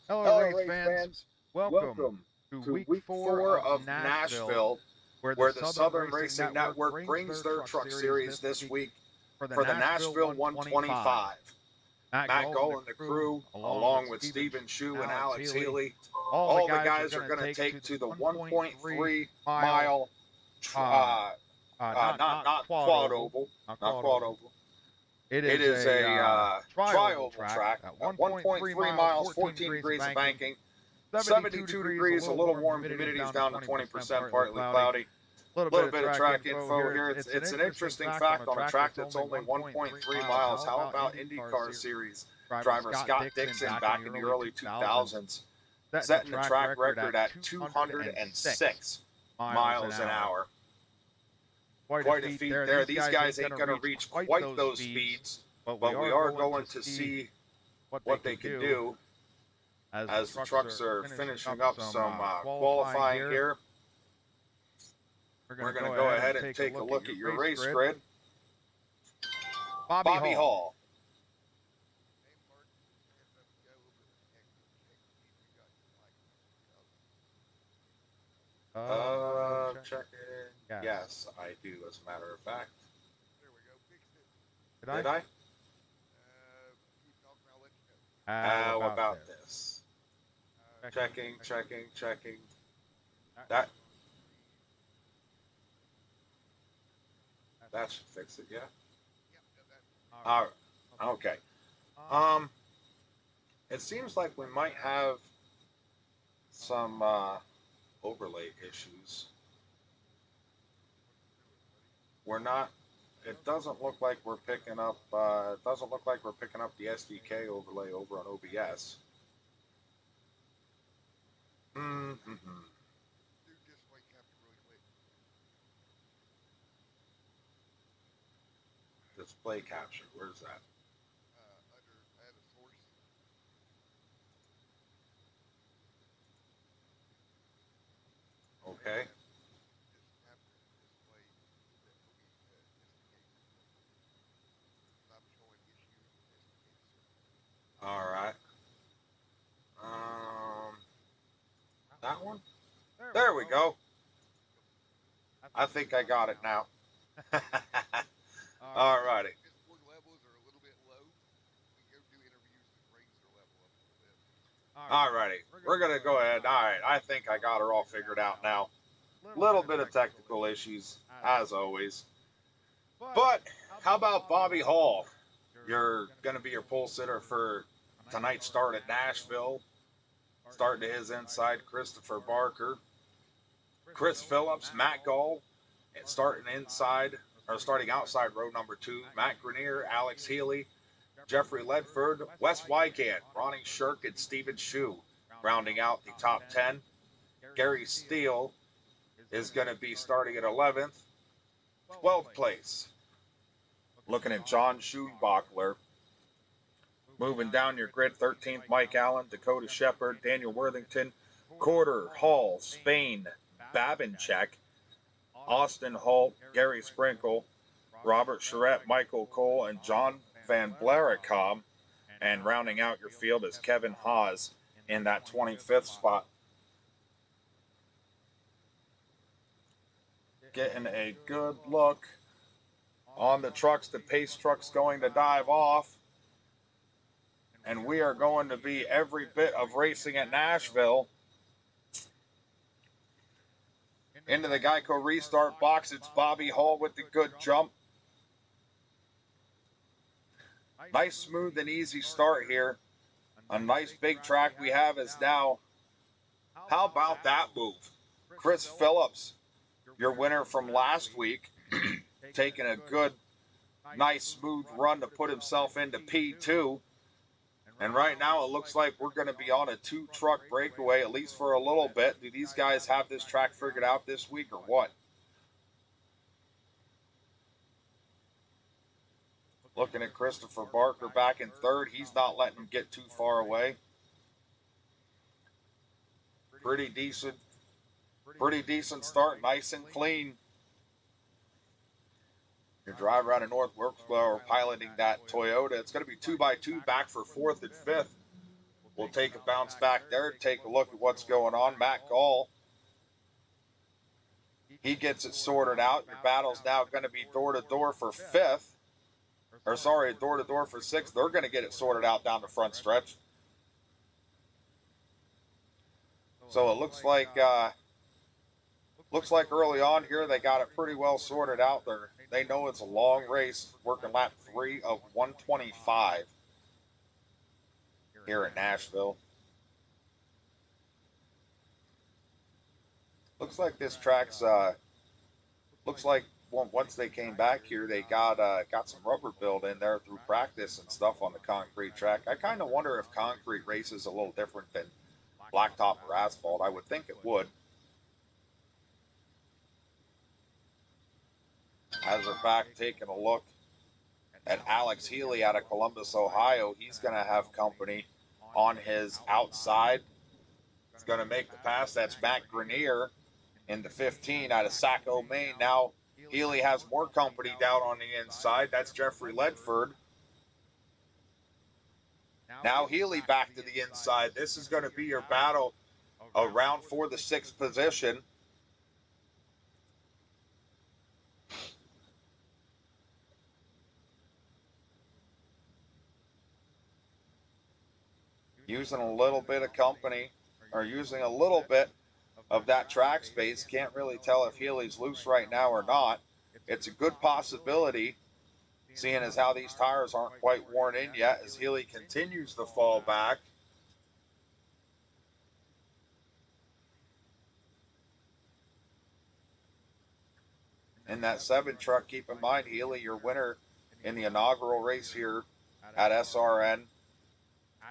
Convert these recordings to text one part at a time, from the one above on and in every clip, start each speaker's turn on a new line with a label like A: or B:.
A: Hello, race fans. Welcome to week 4 of Nashville, where the Southern Racing Network brings their truck series this week for the Nashville 125. Matt Gull and the crew, along with Stephen Shue and Alex Healy, all the guys are going to take to the 1.3 mile, not quad oval, not quad oval. It is a tri-oval track at 1.3 miles, 14 degrees of banking, 72 degrees, a little warm, humidity's down to 20%, partly cloudy. A little bit of track info here. It's an interesting fact on a track that's only 1.3 miles. How about IndyCar Series driver Scott Dixon back in the early 2000s, setting the track record at 206 miles an hour. Quite a feat there. These guys ain't going to reach quite those speeds, but we are going to see what they can do as the trucks are finishing up some qualifying here. We're going to go ahead and take a look at your race grid. Bobby Hall. Checking. Yes, I do, as a matter of fact.
B: There we go. Fixed it.
A: Did I?
B: Keep talking, I'll let you know.
A: How about this? Checking. That should fix it, yeah?
B: Yep,
A: All right. Okay. It seems like we might have some overlay issues. We're not. It doesn't look like we're picking up. It doesn't look like we're picking up the SDK overlay over on OBS.
B: Do display capture really quick.
A: Display capture. Where's that?
B: Under add a source.
A: Okay.
B: Just capture display that will be SDK. Stop showing issue SDK.
A: All right. That one? There we go. I think I got it now. All righty.
B: Discord levels are a little bit low. We go do interviews and raise their level up a little bit.
A: All righty. We're going to go ahead. All right. I think I got her all figured out now. Little bit of technical issues, as always. But how about Bobby Hall? You're going to be your pole sitter for tonight's start at Nashville. Starting to his inside, Christopher Barker, Chris Phillips, Matt Gull, and starting outside row number 2, Matt Grenier, Alex Healy, Jeffrey Ledford, Wes Wykant, Ronnie Shirk, and Stephen Shue, rounding out the top 10. Gary Steele is going to be starting at 11th. 12th place, looking at John Schumacher. Moving down your grid, 13th, Mike Allen, Dakota Shepard, Daniel Worthington, Corder, Hall, Spain, Babinchek, Austin Holt, Gary Sprinkle, Robert Charette, Michael Cole, and John Van Blaricom. And rounding out your field is Kevin Haas in that 25th spot. Getting a good look on the trucks. The pace truck's going to dive off. And we are going to be every bit of racing at Nashville. Into the Geico restart box, it's Bobby Hall with the good jump. Nice, smooth, and easy start here. A nice big track we have is now. How about that move? Chris Phillips, your winner from last week, taking a good, nice, smooth run to put himself into P2. And right now it looks like we're going to be on a 2-truck breakaway, at least for a little bit. Do these guys have this track figured out this week or what? Looking at Christopher Barker back in 3rd. He's not letting him get too far away. Pretty decent start, nice and clean. Your driver out of North Wilkesboro piloting that Toyota. It's going to be 2x2 back for 4th and 5th. We'll take a bounce back there, take a look at what's going on. Matt Gall, he gets it sorted out. Your battle's now going to be door-to-door for 5th. Or sorry, door-to-door for 6th. They're going to get it sorted out down the front stretch. So it looks like early on here they got it pretty well sorted out. They know it's a long race, working lap 3 of 125 here at Nashville. Looks like this track's looks like once they came back here, they got some rubber build in there through practice and stuff on the concrete track. I kind of wonder if concrete race is a little different than blacktop or asphalt. I would think it would. As we're back taking a look at Alex Healy out of Columbus, Ohio, he's going to have company on his outside. He's going to make the pass. That's Matt Grenier in the 15 out of Saco, Maine. Now Healy has more company down on the inside. That's Jeffrey Ledford. Now Healy back to the inside. This is going to be your battle around for the 6th position. Using a little bit of company, or using a little bit of that track space. Can't really tell if Healy's loose right now or not. It's a good possibility, seeing as how these tires aren't quite worn in yet, as Healy continues to fall back. In that 7 truck, keep in mind, Healy, your winner in the inaugural race here at SRN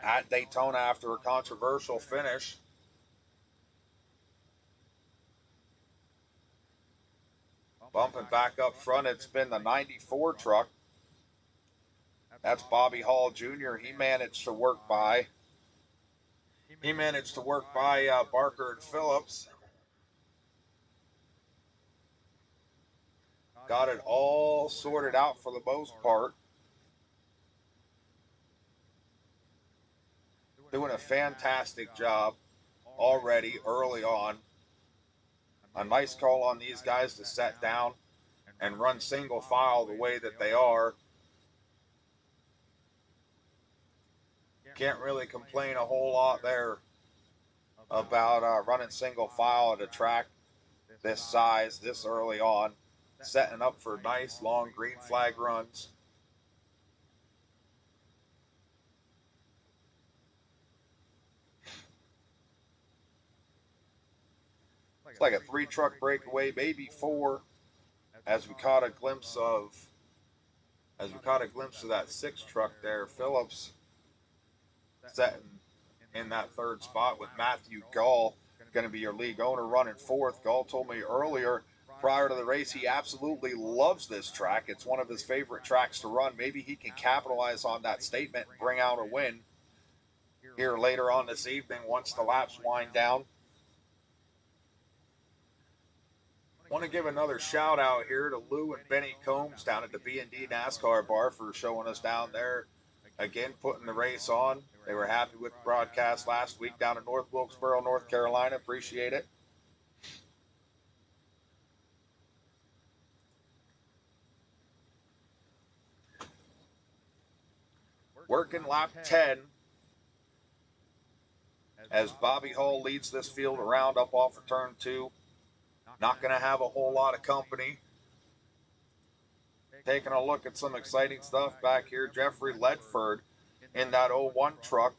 A: at Daytona after a controversial finish. Bumping back up front, it's been the 94 truck. That's Bobby Hall Jr. He managed to work by Barker and Phillips. Got it all sorted out for the most part. Doing a fantastic job already early on. A nice call on these guys to set down and run single file the way that they are. Can't really complain a whole lot there about running single file at a track this size, this early on. Setting up for nice long green flag runs. It's like a 3-truck breakaway, maybe 4, as we caught a glimpse of that 6 truck there. Phillips setting in that 3rd spot with Matthew Gall, going to be your league owner, running 4th. Gall told me earlier, prior to the race, he absolutely loves this track. It's one of his favorite tracks to run. Maybe he can capitalize on that statement and bring out a win here later on this evening once the laps wind down. Want to give another shout out here to Lou and Benny Combs down at the B&D NASCAR bar for showing us down there. Again, putting the race on. They were happy with the broadcast last week down in North Wilkesboro, North Carolina. Appreciate it. Working lap 10 as Bobby Hall leads this field around up off of turn 2. Not going to have a whole lot of company. Taking a look at some exciting stuff back here. Jeffrey Ledford in that 01 truck.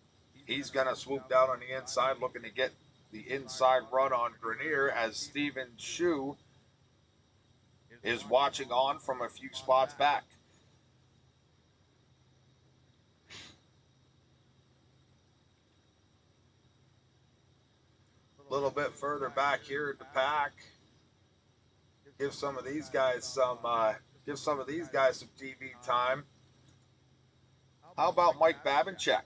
A: He's going to swoop down on the inside, looking to get the inside run on Grenier, as Steven Shue is watching on from a few spots back. A little bit further back here at the pack. Give some of these guys some TV time. How about Mike Babinchak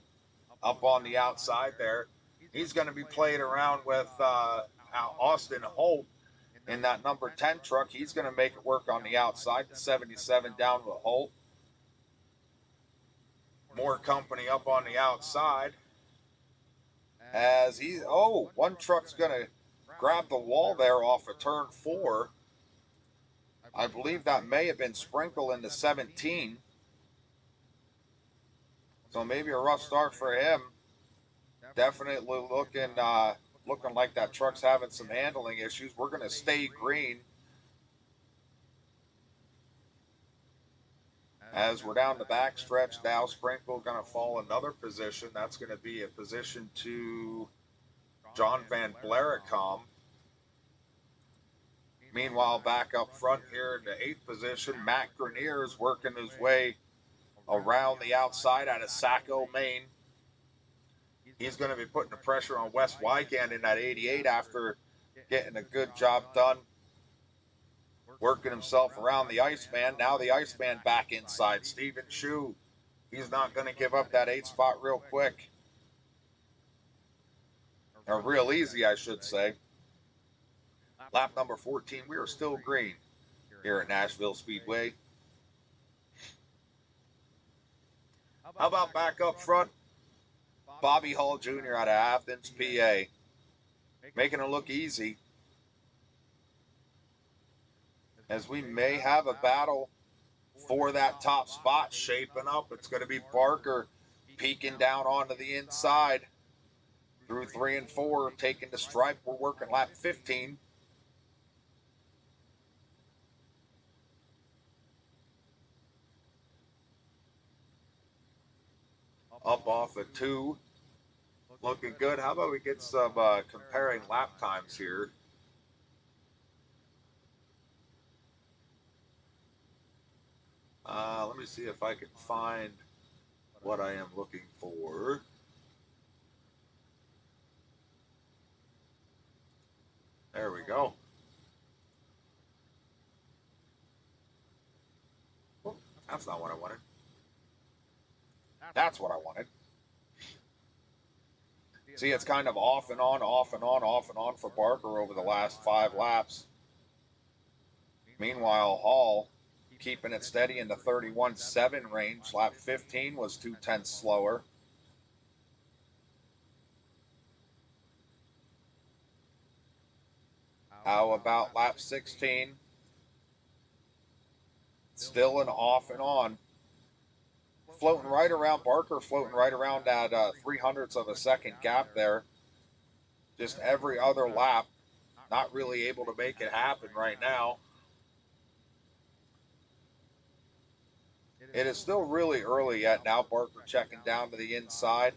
A: up on the outside there? He's going to be playing around with Austin Holt in that number 10 truck. He's going to make it work on the outside. The 77 down with Holt. More company up on the outside. as one truck's going to grab the wall there off of turn 4. I believe that may have been Sprinkle into 17. So maybe a rough start for him. Definitely looking like that truck's having some handling issues. We're going to stay green as we're down the back stretch now. Sprinkle going to fall another position. That's going to be a position to John Van Blaricom. Meanwhile, back up front here in the 8th position, Matt Grenier is working his way around the outside out of Saco, Maine. He's going to be putting the pressure on Wes Wygand in that 88 after getting a good job done, working himself around the Iceman. Now the Iceman back inside. Steven Shu, he's not going to give up that 8 spot real quick. Or real easy, I should say. Lap number 14, we are still green here at Nashville Speedway. How about back up front? Bobby Hall Jr. out of Athens, PA. Making it look easy, as we may have a battle for that top spot shaping up. It's going to be Barker peeking down onto the inside through 3 and 4, taking the stripe. We're working lap 15. Up off of 2. Looking good. How about we get some comparing lap times here? Let me see if I can find what I am looking for. There we go. Oh, that's not what I wanted. That's what I wanted. See, it's kind of off and on, off and on, off and on for Barker over the last 5 laps. Meanwhile, Hall keeping it steady in the 31.7 range. Lap 15 was 0.2 slower. How about lap 16? Still an off and on. Floating right around Barker, floating right around that 0.03 of a second gap there. Just every other lap. Not really able to make it happen right now. It is still really early yet. Now Barker checking down to the inside.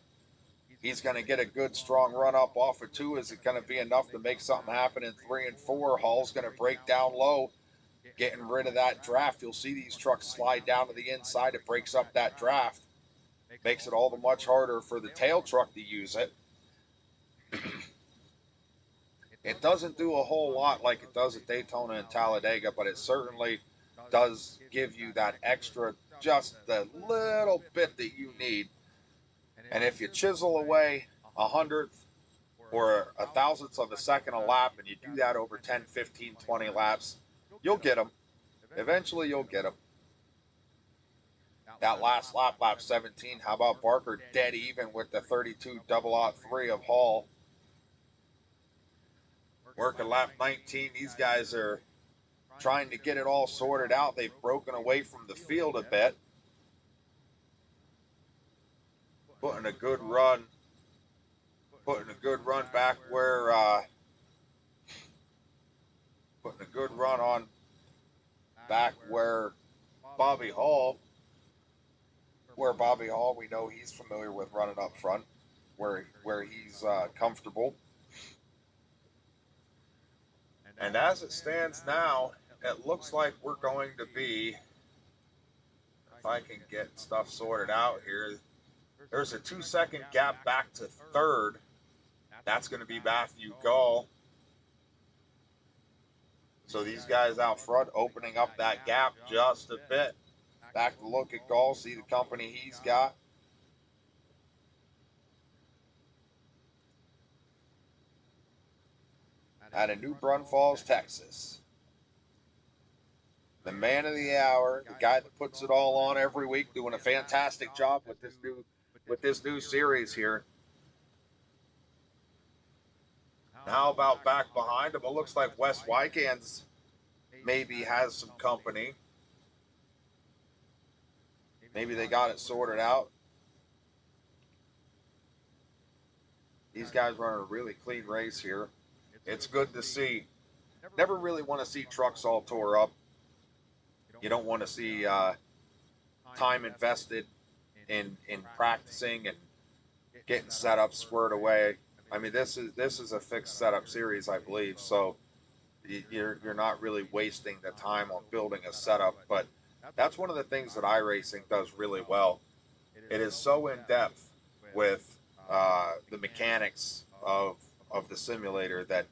A: He's going to get a good strong run up off of 2. Is it going to be enough to make something happen in 3 and 4? Hall's going to break down low, getting rid of that draft. You'll see these trucks slide down to the inside. It breaks up that draft. Makes it all the much harder for the tail truck to use it. It doesn't do a whole lot like it does at Daytona and Talladega, but it certainly does give you that extra, just the little bit that you need. And if you chisel away 100th or 1,000th of a second a lap, and you do that over 10, 15, 20 laps, you'll get them. Eventually you'll get them. That last lap, lap 17, how about Barker dead even with the 32.003 of Hall? Working lap 19, these guys are trying to get it all sorted out. They've broken away from the field a bit. Putting a good run back where, putting a good run on back where Bobby Hall, we know he's familiar with running up front, where he's comfortable. And as it stands now, it looks like we're going to be, if I can get stuff sorted out here, there's a 2-second gap back to 3rd. That's going to be Matthew Gall. So these guys out front opening up that gap just a bit. Back to look at Gall, see the company he's got. Out of New Braunfels, Texas. The man of the hour, the guy that puts it all on every week, doing a fantastic job with this new series here. How about back behind him? It looks like Wes Wykans maybe has some company. Maybe they got it sorted out. These guys running a really clean race here. It's good to see. Never really want to see trucks all tore up. You don't want to see time invested in practicing and getting set up squared away. I mean, this is a fixed setup series, I believe. So you're not really wasting the time on building a setup. But that's one of the things that iRacing does really well. It is so in depth with the mechanics of the simulator that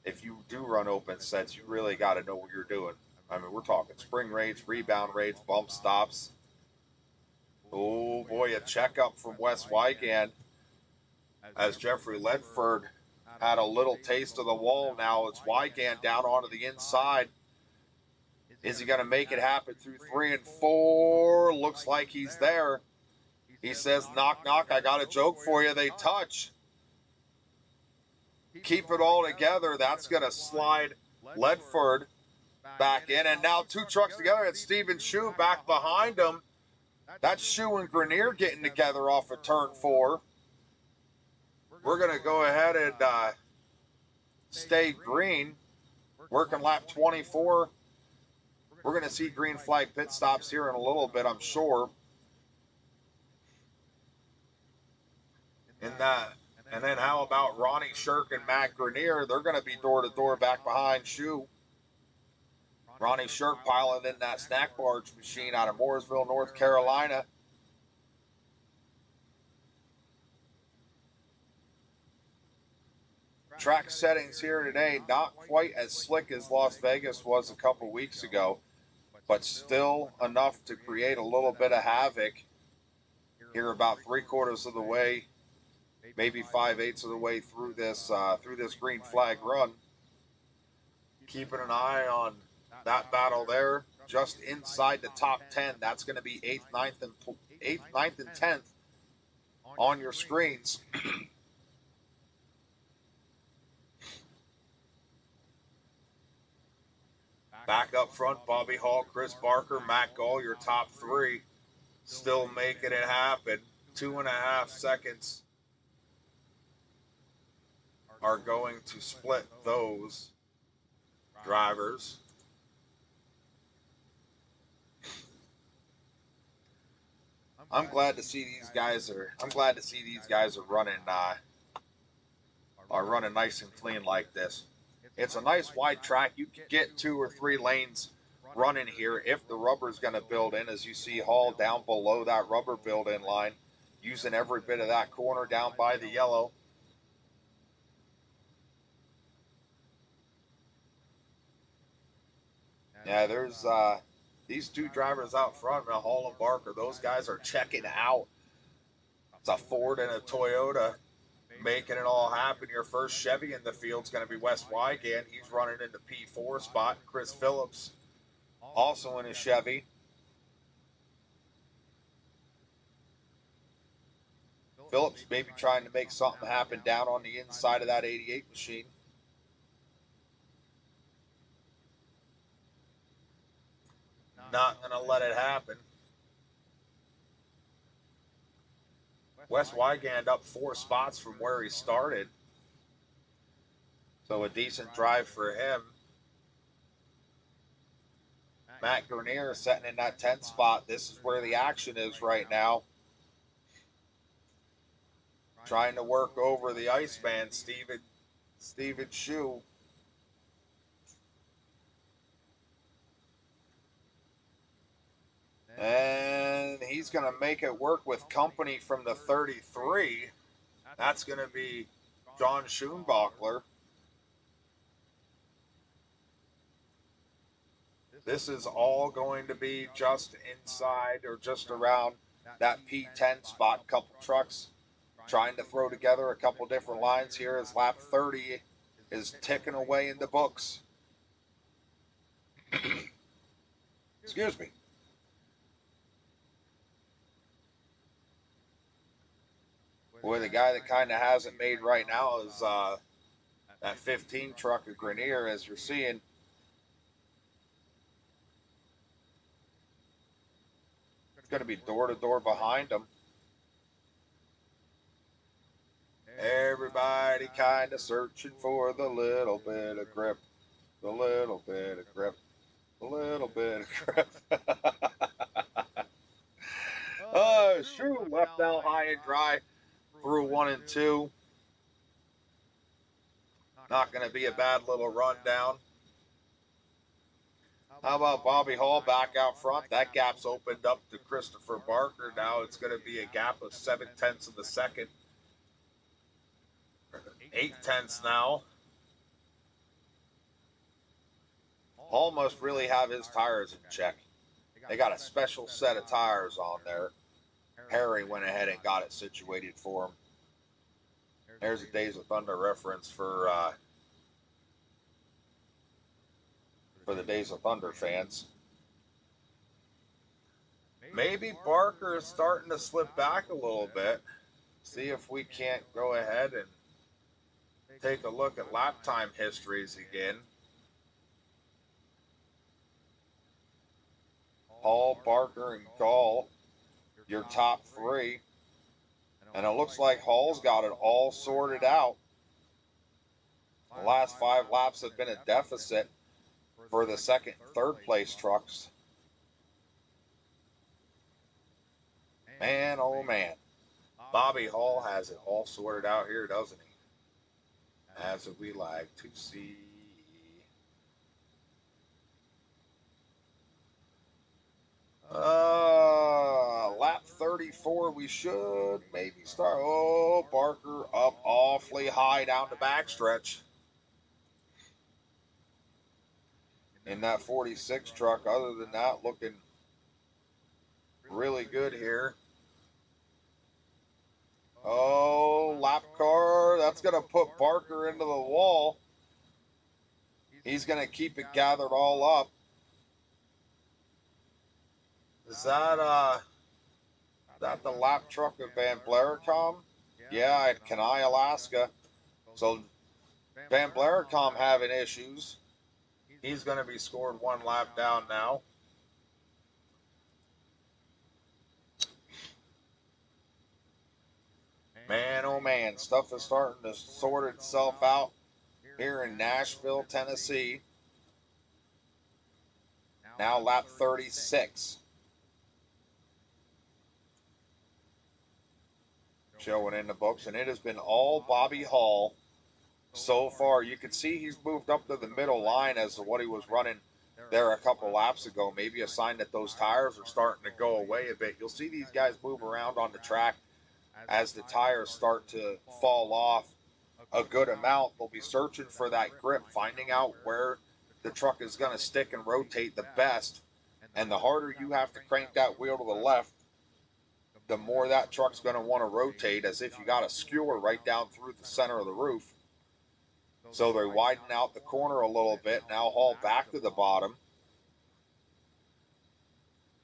A: if you do run open sets, you really got to know what you're doing. I mean, we're talking spring rates, rebound rates, bump stops. Oh boy, a checkup from Wes Wykan as Jeffrey Ledford had a little taste of the wall. Now it's Wykan down onto the inside. Is he going to make it happen through 3 and 4? Looks like he's there. He says, knock, knock, I got a joke for you. They touch. Keep it all together. That's going to slide Ledford back in. And now 2 trucks together. It's Steven Shue back behind him. That's Shue and Grenier getting together off of turn 4. We're going to go ahead and stay green. Working lap 24. We're going to see green flag pit stops here in a little bit, I'm sure. In that. And then how about Ronnie Shirk and Matt Grenier? They're going to be door to door back behind Shue. Ronnie Shirk piling in that snack barge machine out of Mooresville, North Carolina. Track settings here today, not quite as slick as Las Vegas was a couple weeks ago, but still enough to create a little bit of havoc here about 3/4 of the way, maybe 5/8 of the way through this green flag run. Keeping an eye on that battle there, just inside the top 10. That's going to be 8th, 9th, and 10th on your screens. Back up front, Bobby Hall, Chris Barker, Matt Gall, your top 3. Still making it happen. 2.5 seconds are going to split those drivers. I'm glad to see these guys are running nice and clean like this. It's a nice wide track. You can get 2 or 3 lanes running here if the rubber's going to build in, as you see Hall down below that rubber build-in line, using every bit of that corner down by the yellow. Yeah, there's these 2 drivers out front, Hall and Barker. Those guys are checking out. It's a Ford and a Toyota making it all happen. Your first Chevy in the field's going to be Wes Wygan. He's running in the P4 spot. Chris Phillips also in a Chevy. Phillips maybe trying to make something happen down on the inside of that 88 machine. Not going to let it happen. Wes Wygand up 4 spots from where he started. So a decent drive for him. Matt Grenier sitting in that 10th spot. This is where the action is right now. Trying to work over the Iceman, Steven Shue. And he's going to make it work with company from the 33. That's going to be John Schoenbachler. This is all going to be just inside or just around that P10 spot. Couple trucks trying to throw together a couple different lines here as lap 30 is ticking away in the books. Excuse me. Boy, the guy that kind of has it made right now is That 15 truck of Grenier, as you're seeing, it's going to be door to door behind them. Everybody kind of searching for the little bit of grip, the little bit of grip, the little bit of grip. Shoot, left now high and dry through 1 and 2. Not going to be a bad little rundown. How about Bobby Hall back out front? That gap's opened up to Christopher Barker. Now it's going to be a gap of 7/10 of a second. 8/10 now. Hall must really have his tires in check. They got a special set of tires on there. Harry went ahead and got it situated for him. There's a Days of Thunder reference for the Days of Thunder fans. Maybe Barker is starting to slip back a little bit. See if we can't go ahead and take a look at lap time histories again. Hall, Barker, and Gall, your top 3. And it looks like Hall's got it all sorted out. The last 5 laps have been a deficit for the second and third place trucks. Man, oh man. Bobby Hall has it all sorted out here, doesn't he? As we like to see. Lap 34, we should maybe start. Oh, Barker up awfully high down the backstretch. In that 46 truck, other than that, looking really good here. Oh, lap car, that's going to put Barker into the wall. He's going to keep it gathered all up. Is that the lap truck of Van Blaricom? Yeah, at Kenai, Alaska. So Van Blaricom having issues. He's going to be scored 1 lap down now. Man, oh man, stuff is starting to sort itself out here in Nashville, Tennessee. Now lap 36. Showing in the books, and it has been all Bobby Hall so far. You can see he's moved up to the middle line as to what he was running there a couple laps ago. Maybe a sign that those tires are starting to go away a bit. You'll see these guys move around on the track as the tires start to fall off a good amount. They'll be searching for that grip, finding out where the truck is going to stick and rotate the best. And the harder you have to crank that wheel to the left, the more that truck's going to want to rotate, as if you got a skewer right down through the center of the roof. So they widen out the corner a little bit, now haul back to the bottom.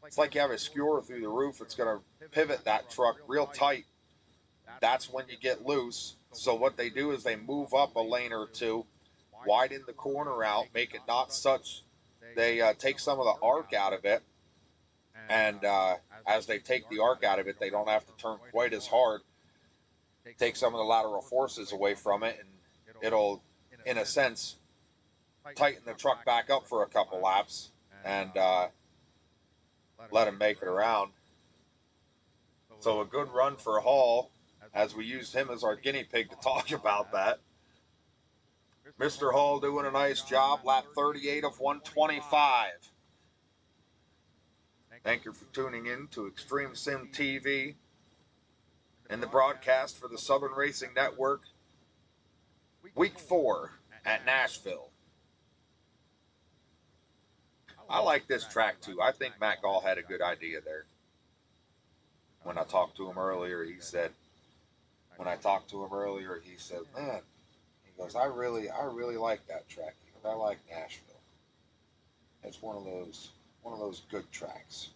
A: It's like you have a skewer through the roof. It's going to pivot that truck real tight. That's when you get loose. So what they do is they move up a lane or two, widen the corner out, make it not such. They take some of the arc out of it. And as they take the arc out of it, they don't have to turn quite as hard. Take some of the lateral forces away from it, and it'll, in a sense, tighten the truck back up for a couple laps and let him make it around. So a good run for Hall, as we used him as our guinea pig to talk about that. Mr. Hall doing a nice job. Lap 38 of 125. Thank you for tuning in to Extreme Sim TV and the broadcast for the Southern Racing Network. Week 4 at Nashville. I like this track too. I think Matt Gall had a good idea there. When I talked to him earlier, he said, man, he goes, I really like that track. He goes, I like Nashville. It's one of those good tracks.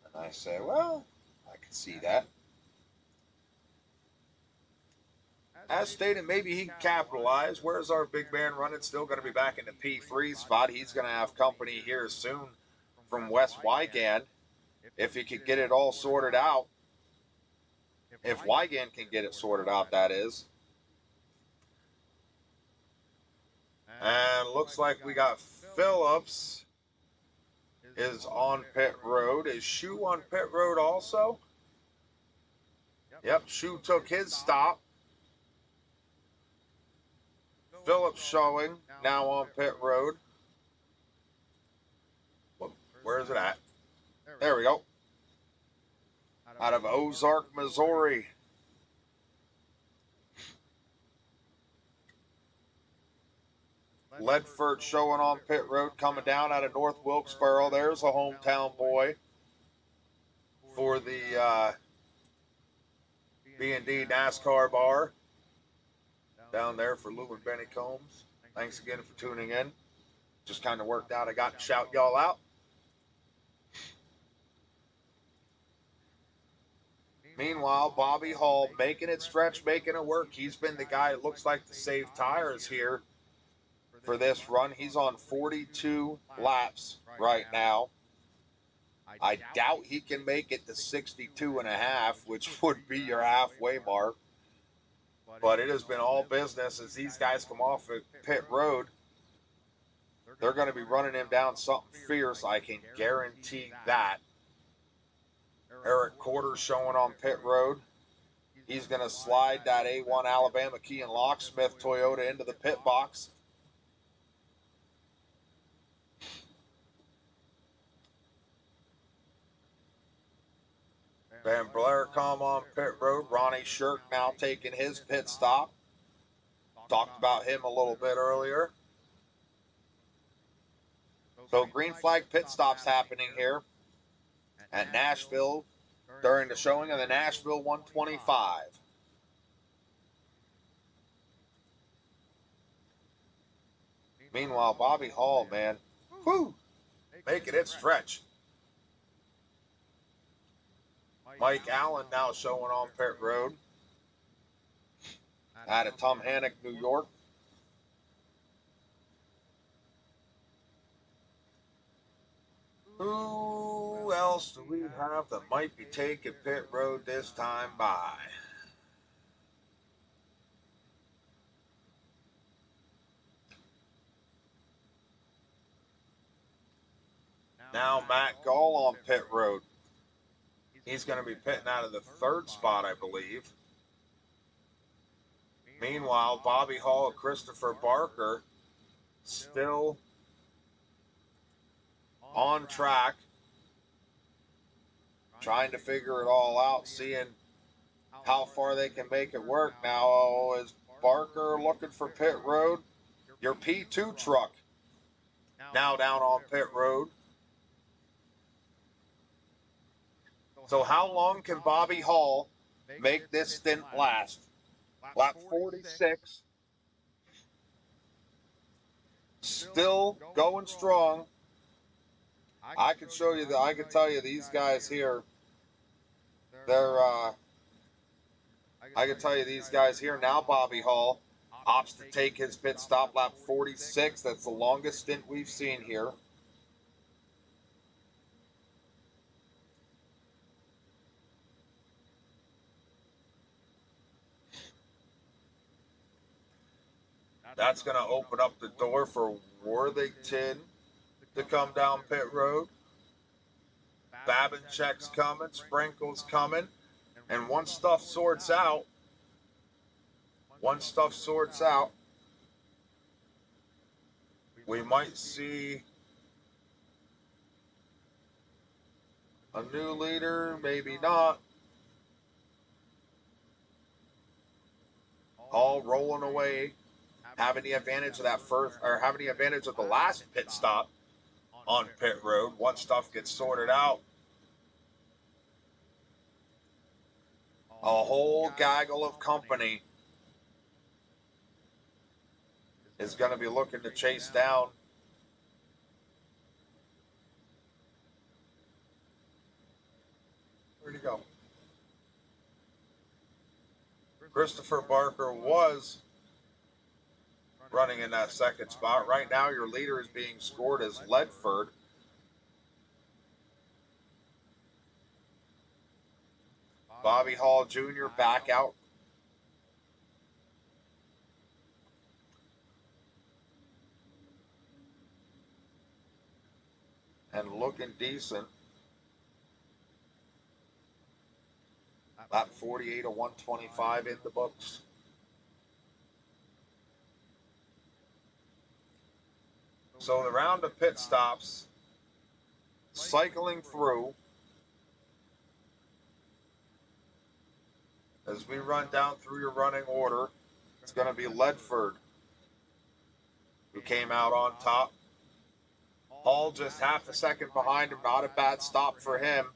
A: And I said, well, I can see that. As stated, maybe he can capitalize. Where's our big man running? Still going to be back in the P3 spot. He's going to have company here soon from West Wygand if he could get it all sorted out. If Wygand can get it sorted out, that is. And looks like we got Phillips is on pit road. Is Shu on pit road also? Yep, Shu took his stop. Phillips showing now on pit road. Where is it at? There we go. Out of Ozark, Missouri. Ledford showing on pit road, coming down out of North Wilkesboro. There's a hometown boy for the B&D NASCAR bar down there for Lou and Benny Combs. Thanks again for tuning in. Just kind of worked out. I got to shout y'all out. Meanwhile, Bobby Hall making it stretch, making it work. He's been the guy, it looks like, to save tires here for this run. He's on 42 laps right now. I doubt he can make it to 62 and a half, which would be your halfway mark. But it has been all business as these guys come off at pit road. They're going to be running him down something fierce. I can guarantee that. Eric Corder showing on pit road. He's going to slide that A1 Alabama Key and Locksmith Toyota into the pit box. Van Blaricom on pit road. Ronnie Shirk now taking his pit stop. Talked about him a little bit earlier. So green flag pit stops happening here at Nashville during the showing of the Nashville 125. Meanwhile, Bobby Hall, man, whoo, making it stretch. Mike Allen now showing on pit road out of Tumhannock, New York. Who else do we have that might be taking pit road this time by? Now Matt Gall on pit road. He's going to be pitting out of the third spot, I believe. Meanwhile, Bobby Hall and Christopher Barker still on track, trying to figure it all out, seeing how far they can make it work. Now, is Barker looking for pit road? Your P2 truck now down on pit road. So how long can Bobby Hall make this stint last? Lap 46. Still going strong. I can show you that. I can tell you these guys here. I can tell you these guys here now. Bobby Hall opts to take his pit stop lap 46. That's the longest stint we've seen here. That's going to open up the door for Worthington to come down pit road. Babinchek's coming, Sprinkle's coming, and once stuff sorts out, we might see a new leader, maybe not. All rolling away, having the advantage of that first, or having the advantage of the last pit stop on pit road. Once stuff gets sorted out, a whole gaggle of company is going to be looking to chase down where'd he go? Christopher Barker was running in that second spot. Right now, your leader is being scored as Ledford. Bobby Hall Jr. back out. And looking decent. Lap 48 of 125 in the books. So the round of pit stops, cycling through. As we run down through your running order, it's going to be Ledford, who came out on top. Hall just half a second behind him, not a bad stop for him.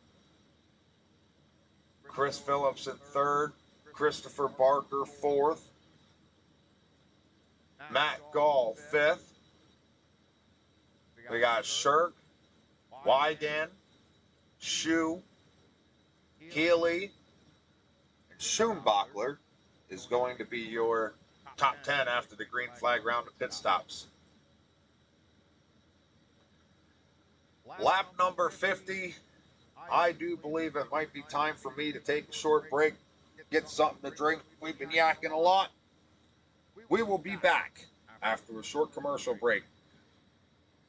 A: Chris Phillips in third, Christopher Barker fourth, Matt Gall fifth. We got Shirk, Wygan, Shu, Healy, and Schoenbachler is going to be your top 10 after the green flag round of pit stops. Lap number 50, I do believe it might be time for me to take a short break, get something to drink. We've been yakking a lot. We will be back after a short commercial break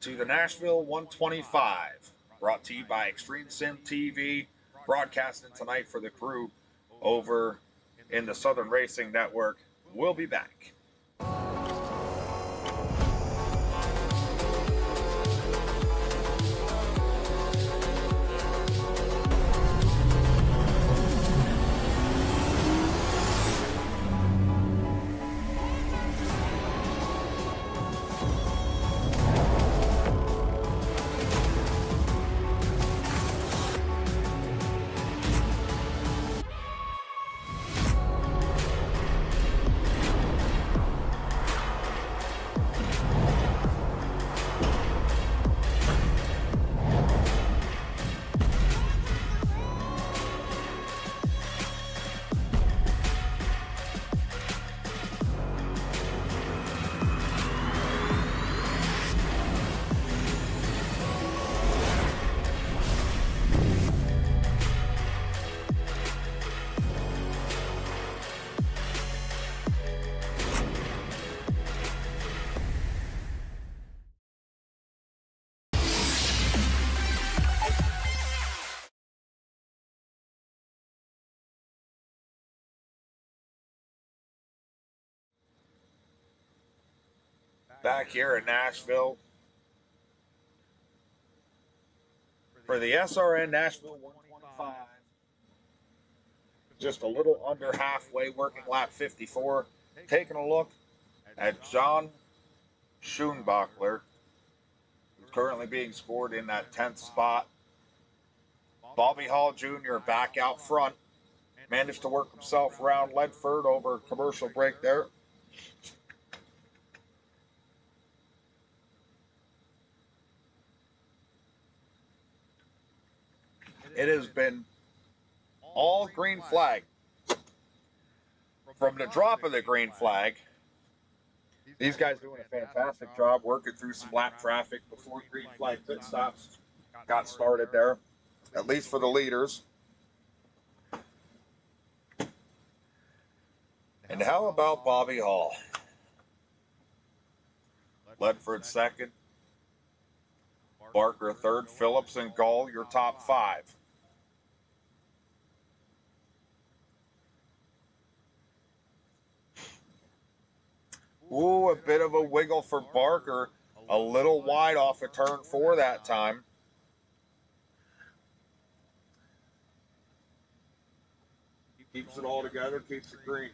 A: to the Nashville 125, brought to you by Extreme Sim TV, broadcasting tonight for the crew over in the Southern Racing Network. We'll be back. Back here in Nashville for the SRN Nashville 125. Just a little under halfway, working lap 54. Taking a look at John Schoenbachler, who's currently being scored in that 10th spot. Bobby Hall Jr. back out front. Managed to work himself around Ledford over a commercial break there. It has been all green flag. From the drop of the green flag, these guys doing a fantastic job working through some lap traffic before green flag pit stops got started there, at least for the leaders. And how about Bobby Hall? Ledford second, Barker third, Phillips and Gall your top five. Ooh, a bit of a wiggle for Barker. A little wide off of turn 4 that time. Keeps it all together, keeps it green.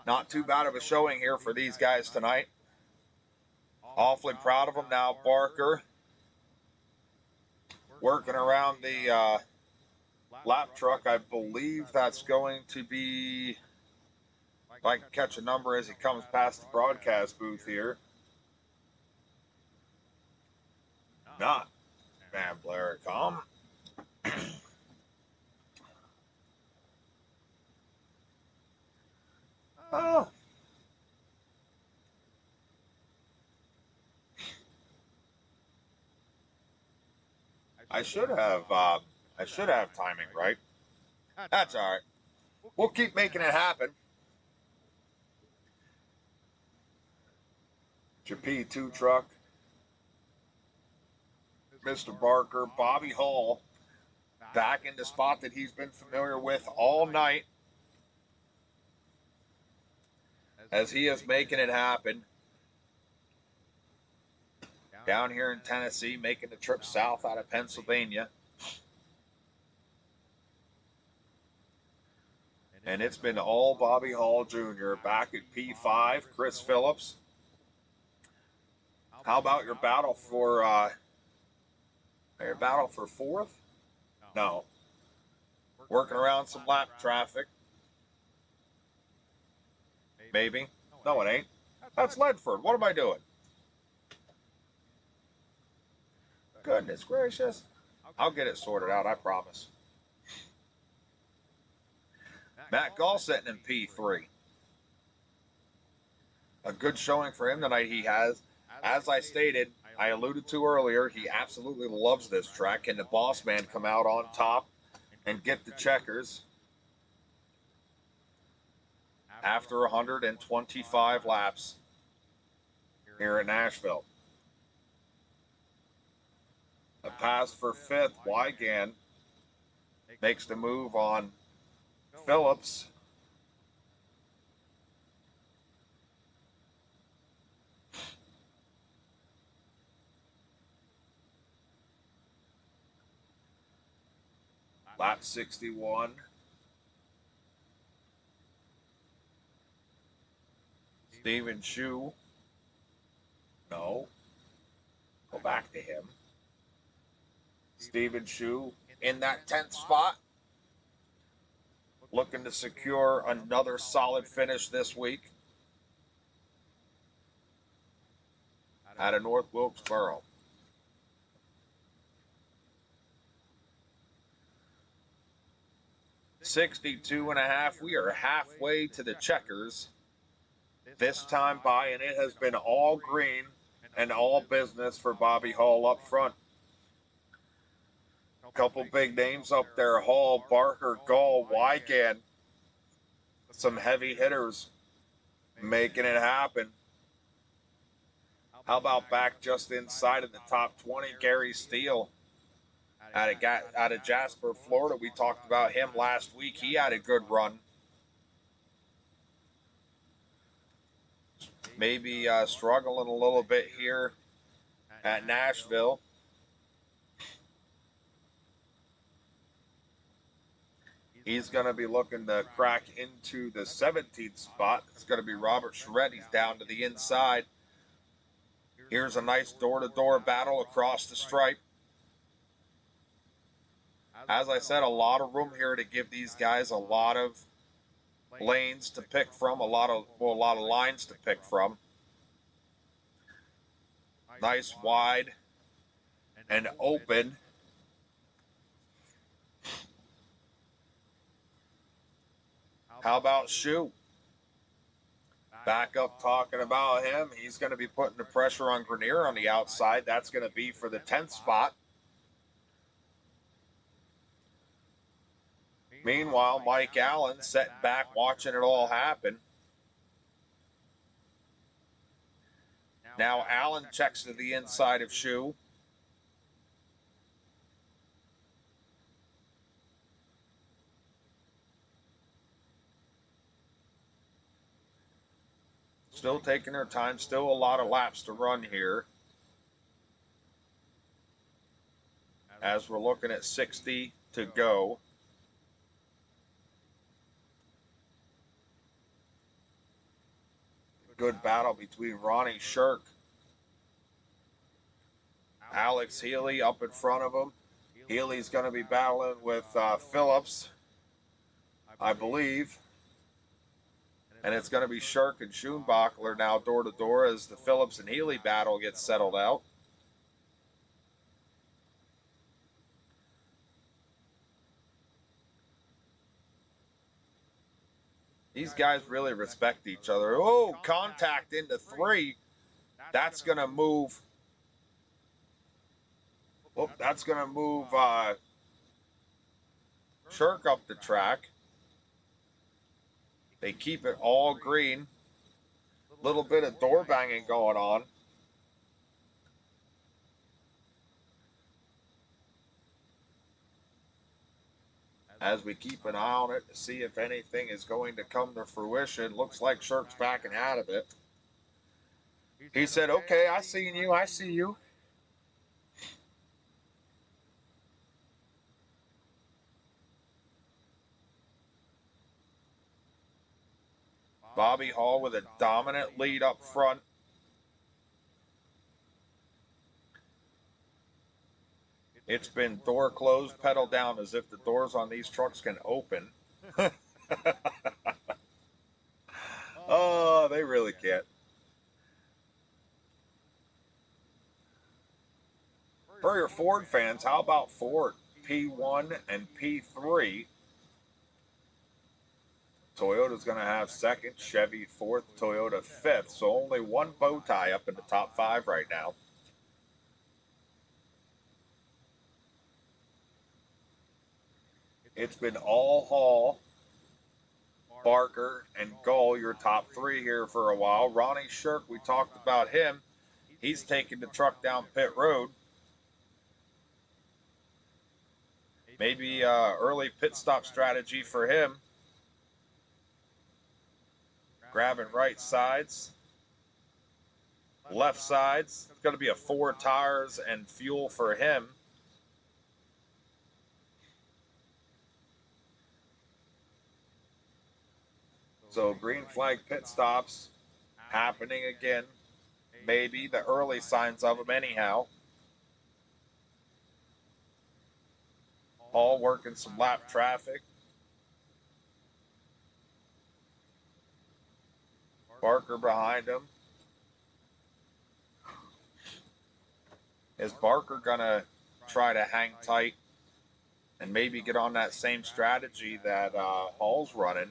A: Not too bad of a showing here for these guys tonight. Awfully proud of them. Now Barker working around the lap truck. I believe that's going to be, if I can catch a number as he comes past the broadcast booth here. Not Van Blair, come. Oh, I should have timing right. That's all right. We'll keep making it happen. It's your P2 truck, Mr. Barker, Bobby Hall, back in the spot that he's been familiar with all night, as he is making it happen. Down here in Tennessee, making the trip south out of Pennsylvania. And it's been all Bobby Hall Jr. back at P5, Chris Phillips. How about your battle for fourth? No. Working around some lap traffic. Maybe. No, it ain't. That's Ledford. What am I doing? Goodness gracious. I'll get it sorted out, I promise. Matt Gall sitting in P3. A good showing for him tonight he has. As I stated, I alluded to earlier, he absolutely loves this track. Can the boss man come out on top and get the checkers after 125 laps here in Nashville? A pass for fifth. Wygan makes the move on Phillips. Lap 61. Steven Shue. No. Go back to him. Steven Shue in that 10th spot. Looking to secure another solid finish this week out of North Wilkesboro. $62.5. We are halfway to the checkers this time by, and it has been all green and all business for Bobby Hall up front. Couple big names up there: Hall, Barker, Gall, Wygan. Some heavy hitters making it happen. How about back just inside of the top 20, Gary Steele out of Jasper, Florida? We talked about him last week. He had a good run. Maybe struggling a little bit here at Nashville. He's going to be looking to crack into the 17th spot. It's going to be Robert Charette. He's down to the inside. Here's a nice door-to-door battle across the stripe. As I said, a lot of room here to give these guys a lot of lanes to pick from, a lot of lines to pick from. Nice wide and open. How about Shue? Back up talking about him. He's going to be putting the pressure on Grenier on the outside. That's going to be for the 10th spot. Meanwhile, Mike Allen sitting back watching it all happen. Now Allen checks to the inside of Shue. Still taking their time. Still a lot of laps to run here, as we're looking at 60 to go. Good battle between Ronnie Shirk, Alex Healy up in front of him. Healy's going to be battling with Phillips, I believe. And it's going to be Shirk and Schoenbachler now door to door as the Phillips and Healy battle gets settled out. These guys really respect each other. Oh, contact into 3. That's going to move. Oh, that's going to move Shirk up the track. They keep it all green. Little bit of door banging going on. As we keep an eye on it to see if anything is going to come to fruition. Looks like Shirk's backing out of it. He said, okay, I see you. I see you. Bobby Hall with a dominant lead up front. It's been door closed, pedal down, as if the doors on these trucks can open. Oh, they really can't. For your Ford fans, how about Ford P1 and P3? Toyota's going to have second, Chevy fourth, Toyota fifth. So only one bow tie up in the top 5 right now. It's been all Hall, Barker, and Gull, your top 3 here for a while. Ronnie Shirk, we talked about him. He's taking the truck down pit road. Maybe early pit stop strategy for him. Grabbing right sides, left sides. It's going to be a 4 tires and fuel for him. So green flag pit stops happening again. Maybe the early signs of them anyhow. Hall working some lap traffic. Barker behind him. Is Barker going to try to hang tight and maybe get on that same strategy that Hall's running?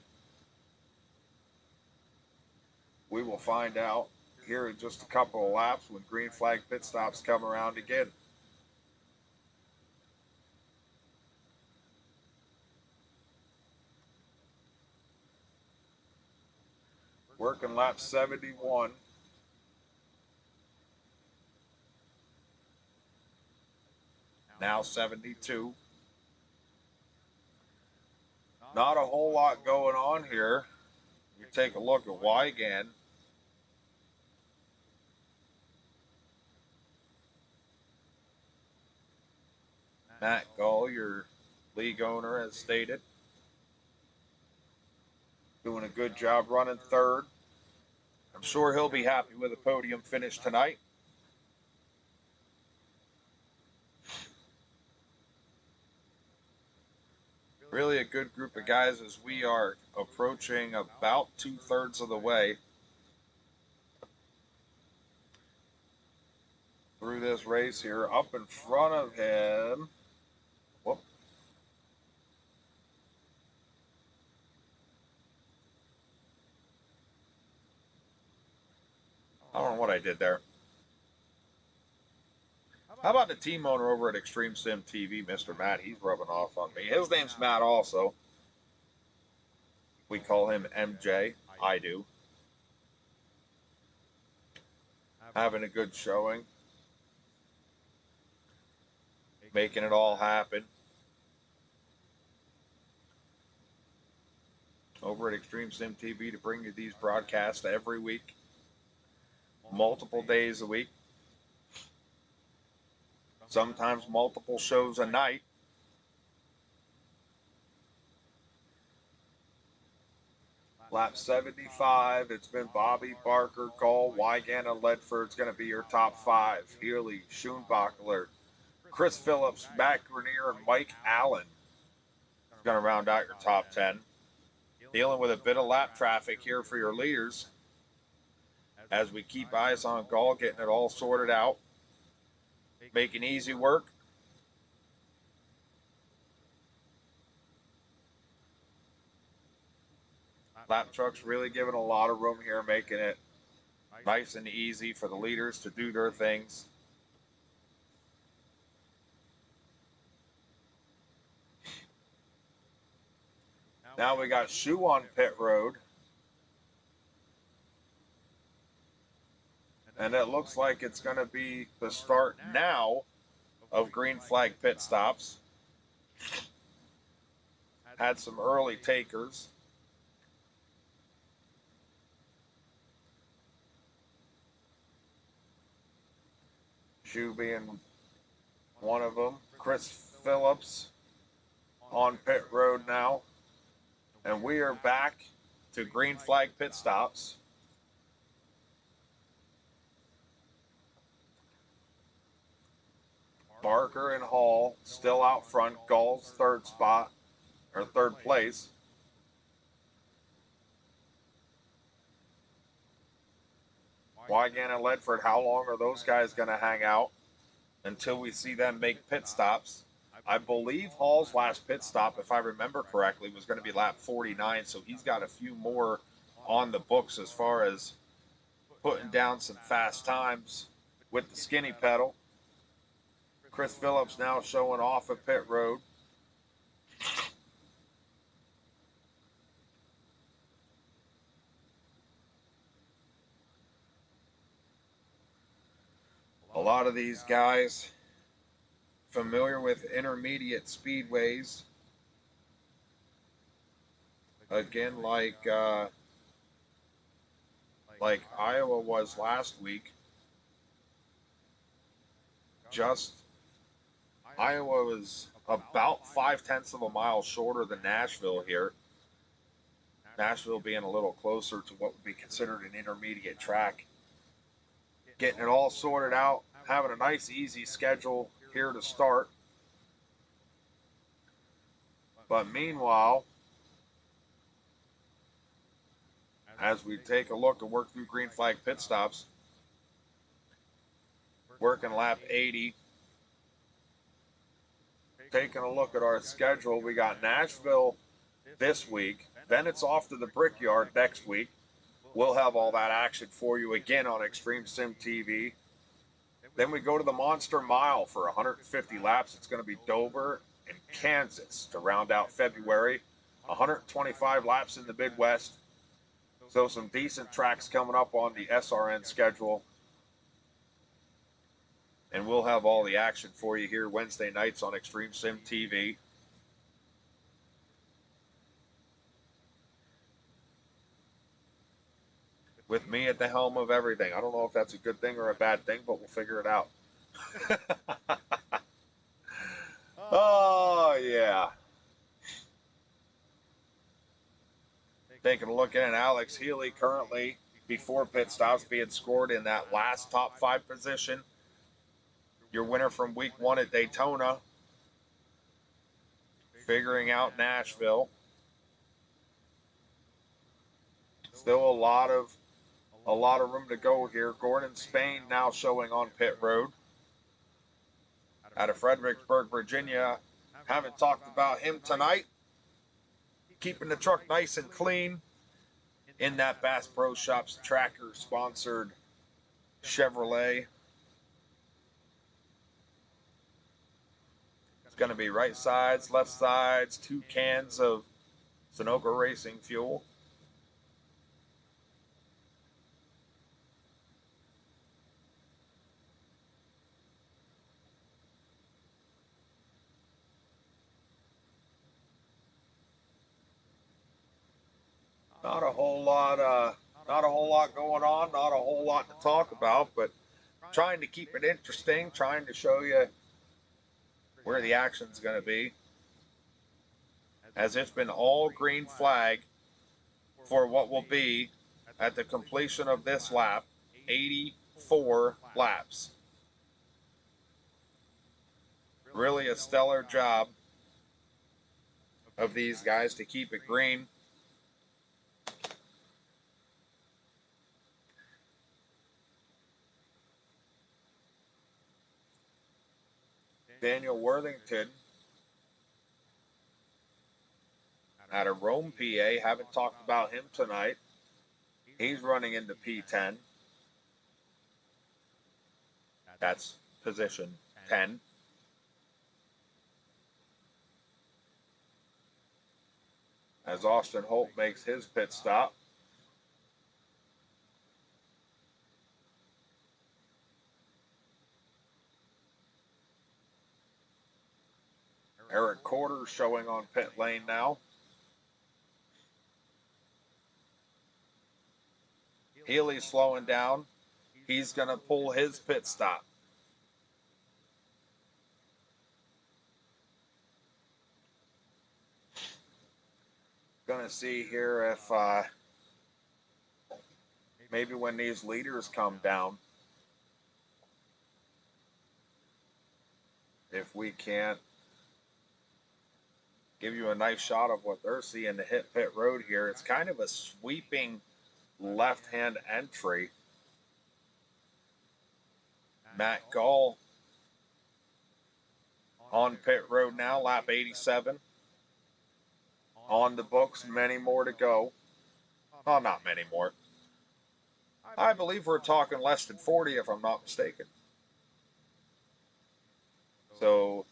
A: We will find out here in just a couple of laps when green flag pit stops come around again. Working lap 71. Now 72. Not a whole lot going on here. You take a look at Wygan. Matt Gull, your league owner, has stated, doing a good job running third. I'm sure he'll be happy with a podium finish tonight. Really a good group of guys as we are approaching about 2/3 of the way through this race here. Up in front of him, whoop. I don't know what I did there. How about the team owner over at Extreme Sim TV, Mr. Matt? He's rubbing off on me. His name's Matt also. We call him MJ. I do. Having a good showing. Making it all happen. Over at Extreme Sim TV to bring you these broadcasts every week. Multiple days a week. Sometimes multiple shows a night. Lap 75, it's been Bobby, Barker, Gull, Wygan, and Ledford. It's going to be your top 5. Healy, Schoenbachler, Chris Phillips, Matt Grenier, and Mike Allen is going to round out your top 10. Dealing with a bit of lap traffic here for your leaders as we keep eyes on Gull, getting it all sorted out, making easy work. Lap trucks really giving a lot of room here, making it nice and easy for the leaders to do their things. Now we got Shoe on pit road. And it looks like it's going to be the start now of green flag pit stops. Had some early takers. Shoe being one of them. Chris Phillips on pit road now. And we are back to green flag pit stops. Barker and Hall still out front. Gall's third spot, or third place. Wygan and Ledford, how long are those guys going to hang out until we see them make pit stops? I believe Hall's last pit stop, if I remember correctly, was going to be lap 49, so he's got a few more on the books as far as putting down some fast times with the skinny pedal. Chris Phillips now showing off at pit road. A lot of these guys familiar with intermediate speedways. Again, like Iowa was last week. Iowa was about 0.5 of a mile shorter than Nashville here. Nashville being a little closer to what would be considered an intermediate track. Getting it all sorted out, having a nice easy schedule here to start. But meanwhile, as we take a look and work through green flag pit stops, working lap 80, taking a look at our schedule, we got Nashville this week, then it's off to the Brickyard next week. We'll have all that action for you again on Extreme Sim TV. Then we go to the Monster Mile for 150 laps. It's going to be Dover and Kansas to round out February. 125 laps in the Midwest. So some decent tracks coming up on the SRN schedule. And we'll have all the action for you here Wednesday nights on Extreme Sim TV. With me at the helm of everything. I don't know if that's a good thing or a bad thing, but we'll figure it out. Oh, yeah. Taking a look at Alex Healy currently before pit stops being scored in that last top 5 position. Your winner from week 1 at Daytona. Figuring out Nashville. Still a lot of room to go here. Gordon Spain now showing on pit road. Out of Fredericksburg, Virginia. Haven't talked about him tonight. Keeping the truck nice and clean in that Bass Pro Shops Tracker sponsored Chevrolet. It's going to be right sides, left sides, 2 cans of Sunoco Racing fuel. Not a whole lot going on, not a whole lot to talk about, but trying to keep it interesting, trying to show you where the action's going to be. As it's been all green flag for what will be, at the completion of this lap, 84 laps. Really a stellar job of these guys to keep it green. Daniel Worthington out of Rome, PA. Haven't talked about him tonight. He's running into P10. That's position 10. As Austin Holt makes his pit stop. Eric Corder showing on pit lane now. Healy's slowing down. He's going to pull his pit stop. Going to see here if maybe when these leaders come down, if we can't give you a nice shot of what they're seeing to hit pit road here. It's kind of a sweeping left-hand entry. Matt Gall on pit road now, lap 87. On the books, many more to go. Well, not many more. I believe we're talking less than 40 if I'm not mistaken. So,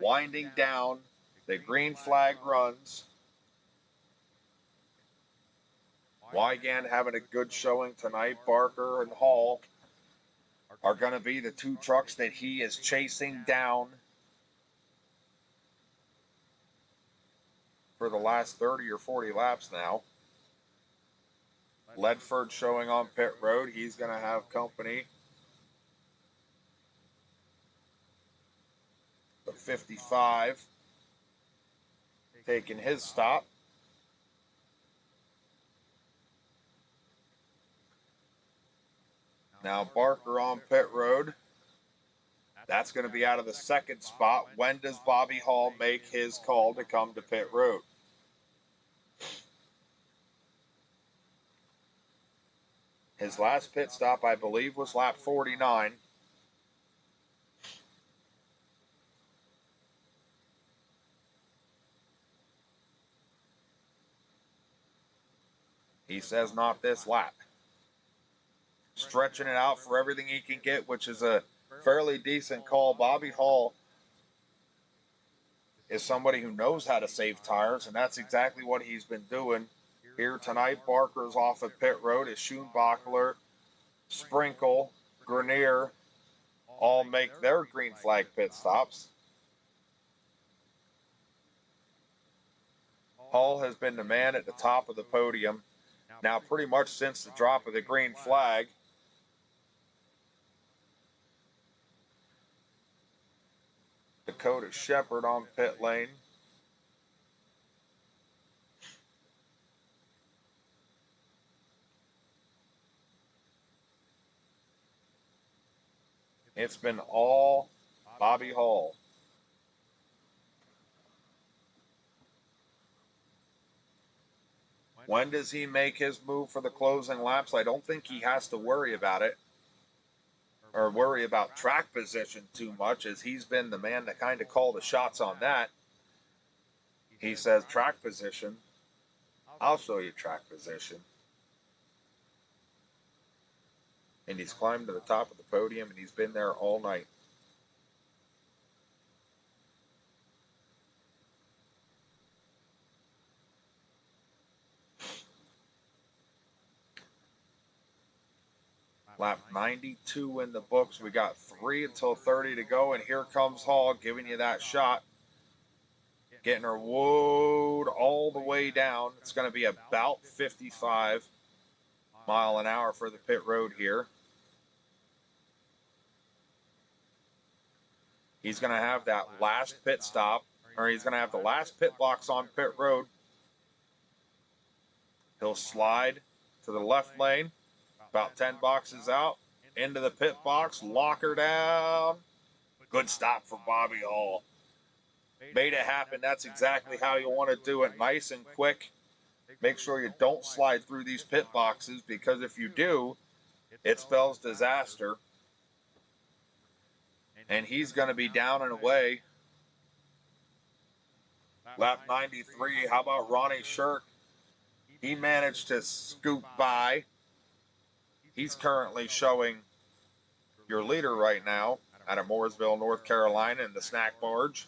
A: winding down, the green flag runs. Wygand having a good showing tonight. Barker and Hall are going to be the two trucks that he is chasing down for the last 30 or 40 laps now. Ledford showing on pit road. He's going to have company. The 55 taking his stop. Now Barker on pit road. That's going to be out of the second spot. When does Bobby Hall make his call to come to pit road? His last pit stop, I believe, was lap 49. He says not this lap. Stretching it out for everything he can get, which is a fairly decent call. Bobby Hall is somebody who knows how to save tires, and that's exactly what he's been doing here tonight. Barker's off at pit road as Schoenbachler, Sprinkle, Grenier all make their green flag pit stops. Hall has been the man at the top of the podium now pretty much since the drop of the green flag. Dakota Shepard on pit lane. It's been all Bobby Hall. When does he make his move for the closing laps? I don't think he has to worry about it or worry about track position too much, as he's been the man to kind of call the shots on that. He says track position. I'll show you track position. And he's climbed to the top of the podium, and he's been there all night. Lap 92 in the books. We got 3 until 30 to go, and here comes Hall giving you that shot. Getting her woed all the way down. It's going to be about 55 mile an hour for the pit road here. He's going to have that last pit stop, or he's going to have the last pit box on pit road. He'll slide to the left lane, about 10 boxes out, into the pit box, lock her down. Good stop for Bobby Hall. Made it happen. That's exactly how you want to do it. Nice and quick. Make sure you don't slide through these pit boxes, because if you do, it spells disaster. And he's going to be down and away Lap 93, how about Ronnie Shirk? He managed to scoot by. He's currently showing your leader right now out of Mooresville, North Carolina in the snack barge.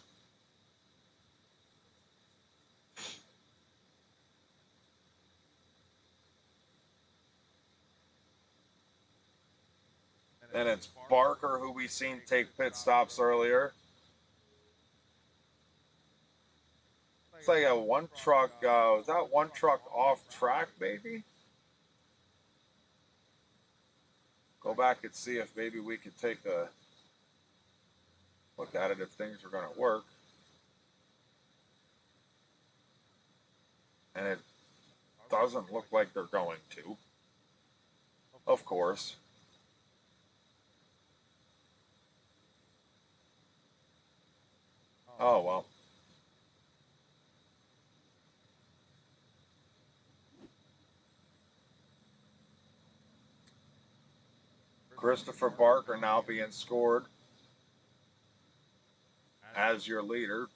A: Then it's Barker, who we seen take pit stops earlier. It's like a one truck, is that one truck off track, maybe? Go back and see if maybe we could take a look at it if things are going to work. And it doesn't look like they're going to. Of course. Oh, well. Christopher Barker now being scored as your leader.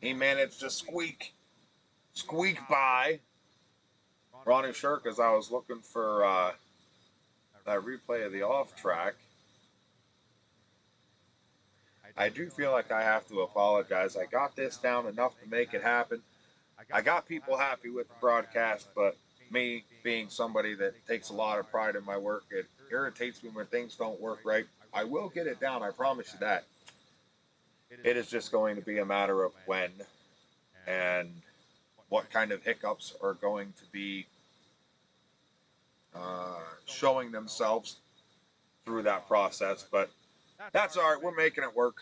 A: He managed to squeak by Ronnie Shirk as I was looking for that replay of the off track. I do feel like I have to apologize. I got this down enough to make it happen. I got people happy with the broadcast, but me being somebody that takes a lot of pride in my work, it irritates me when things don't work right. I will get it down, I promise you that. It is just going to be a matter of when and what kind of hiccups are going to be showing themselves through that process. But that's all right. We're making it work.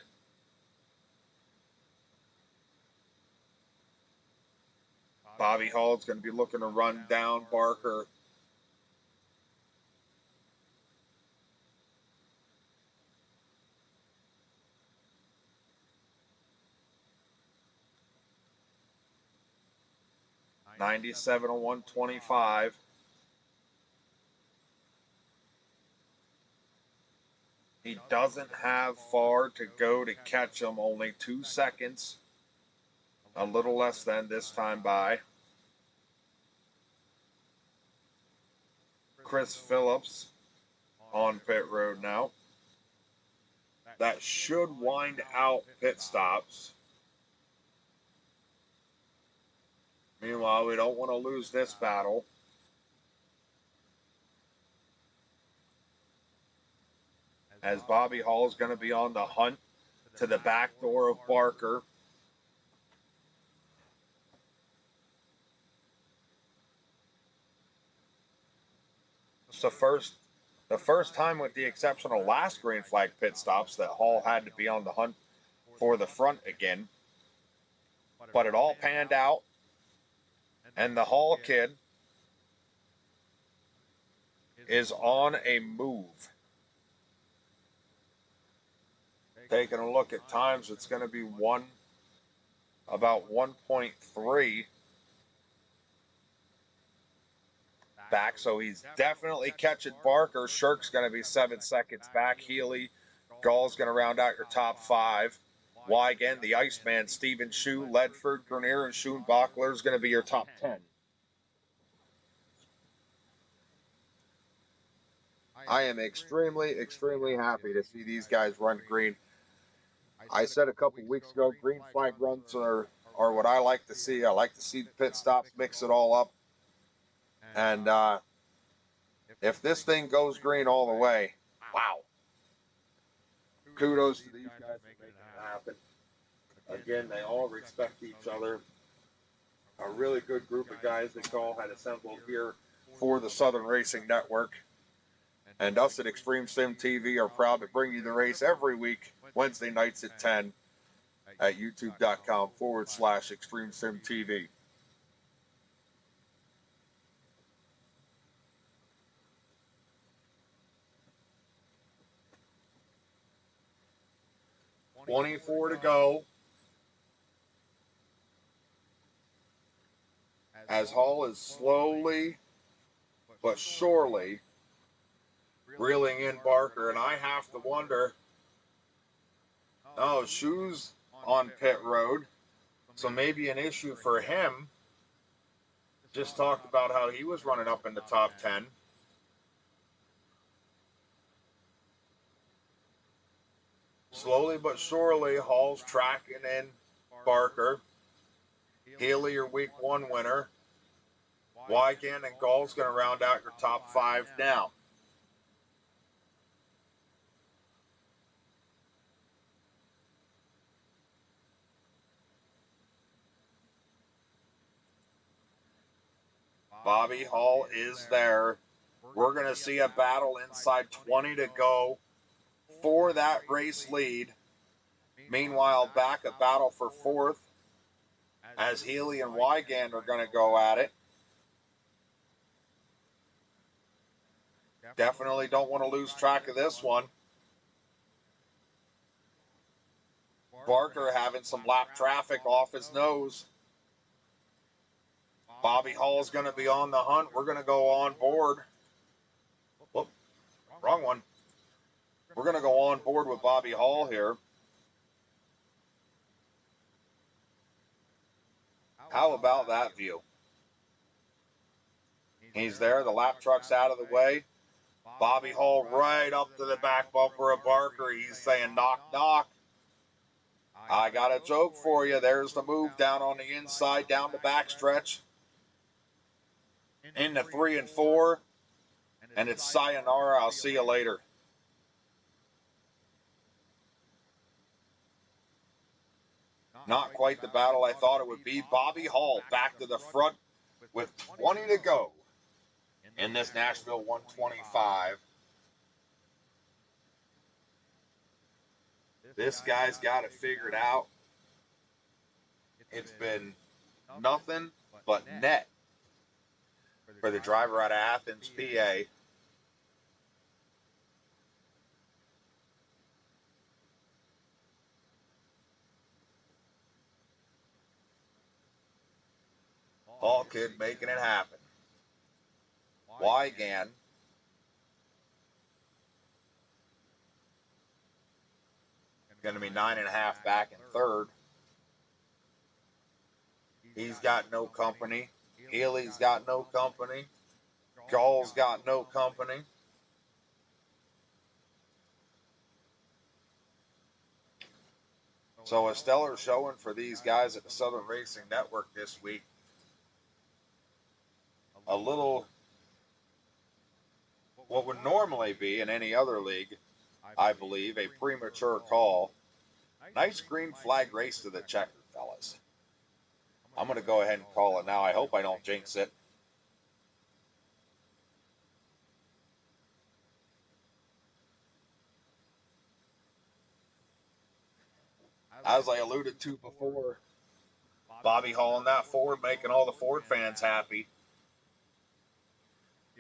A: Bobby Hall's going to be looking to run down Barker. '97 on 125. He doesn't have far to go to catch him. Only 2 seconds. A little less than this time by. Chris Phillips on pit road now. That should wind out pit stops. Meanwhile, we don't want to lose this battle. As Bobby Hall is going to be on the hunt to the back door of Barker. It's the first time, with the exception of last green flag pit stops, that Hall had to be on the hunt for the front again. But it all panned out, and the Hall kid is on a move. Taking a look at times, it's going to be about 1.3 back, so he's definitely catching Barker. Shirk's going to be 7 seconds back. Healy, Gall's going to round out your top 5. Wigan, the Iceman, Stephen Shue, Ledford, Grenier, and Schoenbachler is going to be your top 10. I am extremely, extremely happy to see these guys run green. I said a couple weeks ago, green flag runs are what I like to see. I like to see the pit stops, mix it all up. And if this thing goes green all the way, wow. Kudos to these guys for making it happen. Again, they all respect each other. A really good group of guys that Gall had assembled here for the Southern Racing Network. And us at Extreme Sim TV are proud to bring you the race every week, Wednesday nights at 10 at youtube.com/Extreme Sim TV. $24 to go. As Hall is slowly but surely reeling in Barker, and I have to wonder, oh, Shue's on pit road. So maybe an issue for him. Just talked about how he was running up in the top 10. Slowly but surely, Hall's tracking in Barker. Healy, your week 1 winner. Wygant and Gall's going to round out your top 5 now. Bobby Hall is there. We're going to see a battle inside 20 to go for that race lead. Meanwhile, back a battle for 4th as Healy and Wygand are going to go at it. Definitely don't want to lose track of this one. Barker having some lap traffic off his nose. Bobby Hall's going to be on the hunt. We're going to go on board. Whoop, wrong one. We're going to go on board with Bobby Hall here. How about that view? He's there. The lap truck's out of the way. Bobby Hall right up to the back bumper of Barker. He's saying, knock, knock. I got a joke for you. There's the move down on the inside, down the backstretch. Into 3 and 4. And it's sayonara. I'll see you later. Not quite the battle I thought it would be. Bobby Hall back to the front with 20 to go in this Nashville 125. This guy's got it figured out. It's been nothing but net for the driver out of Athens, PA. Hall kid making it happen. Wygand going to be 9.5 back in 3rd. He's got no company. Healy's got no company. Gall's got no company. So a stellar showing for these guys at the Southern Racing Network this week. A little, what would normally be in any other league, I believe, a premature call. Nice green flag race to the checker, fellas. I'm going to go ahead and call it now. I hope I don't jinx it. As I alluded to before, Bobby Hall in that Ford making all the Ford fans happy.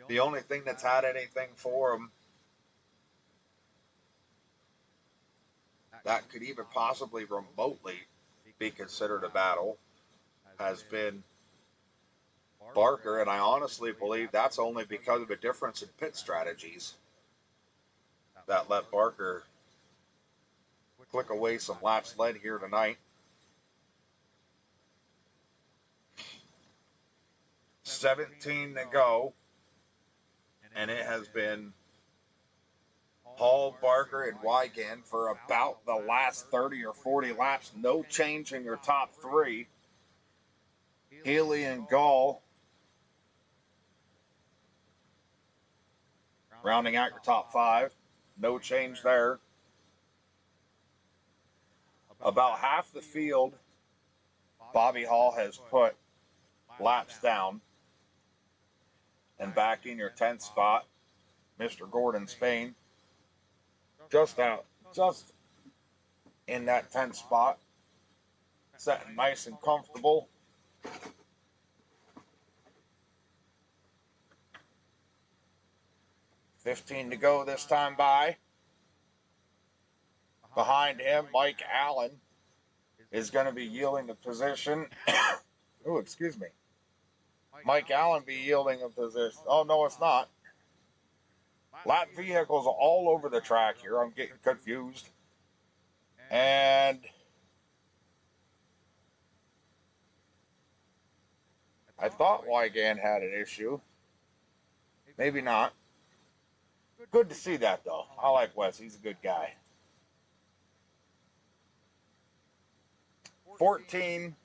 A: The only thing that's had anything for him that could even possibly remotely be considered a battle has been Barker, and I honestly believe that's only because of a difference in pit strategies that let Barker click away some laps led here tonight. 17 to go, and it has been Hall, Barker, and Wygand for about the last 30 or 40 laps. No change in your top 3. Healy and Gall rounding out your top 5. No change there. About half the field, Bobby Hall has put laps down. And back in your 10th spot, Mr. Gordon Spain. Just in that 10th spot, sitting nice and comfortable. $15 to go this time by. Behind him, Mike Allen is going to be yielding the position. Oh, excuse me. Mike Allen be yielding a position. Oh, no, it's not. Lap vehicles all over the track here. I'm getting confused. And I thought Wygan had an issue. Maybe not. Good to see that, though. I like Wes. He's a good guy. 14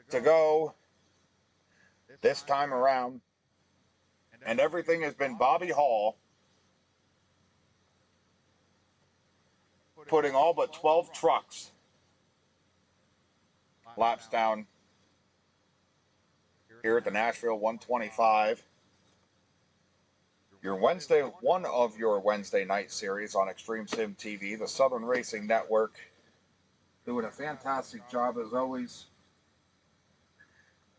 A: to go this time around. And everything has been Bobby Hall putting all but 12 trucks laps down here at the Nashville 125. Your Wednesday, one of your Wednesday night series on Extreme Sim TV, the Southern Racing Network, doing a fantastic job as always.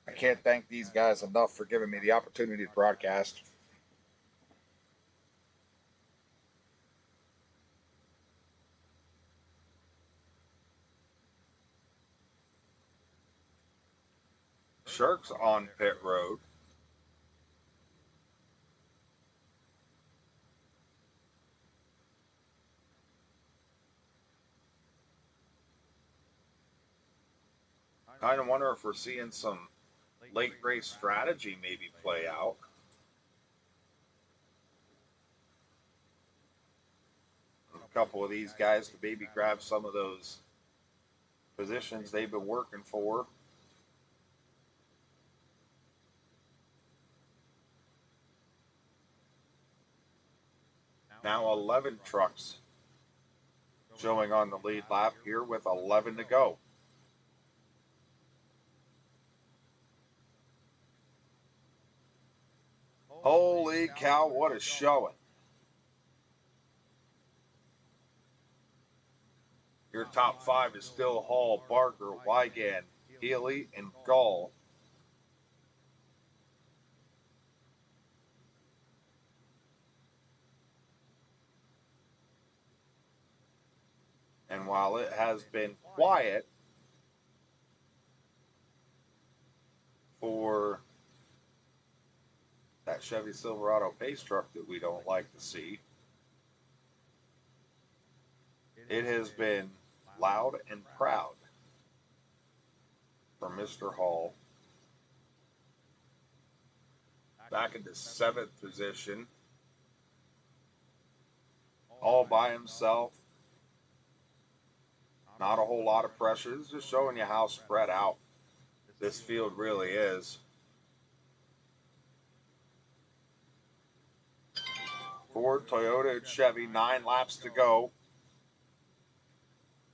A: I can't thank these guys enough for giving me the opportunity to broadcast. Shirk's on pit road. Kind of wonder if we're seeing some late race strategy maybe play out. A couple of these guys to maybe grab some of those positions they've been working for. Now 11 trucks showing on the lead lap here with 11 to go. Holy cow, what a showing. Your top five is still Hall, Barker, Wygan, Healy, and Gall. And while it has been quiet for that Chevy Silverado pace truck that we don't like to see, it has been loud and proud for Mr. Hall. Back into 7th position, all by himself. Not a whole lot of pressure. This is just showing you how spread out this field really is. Ford, Toyota, and Chevy, 9 laps to go.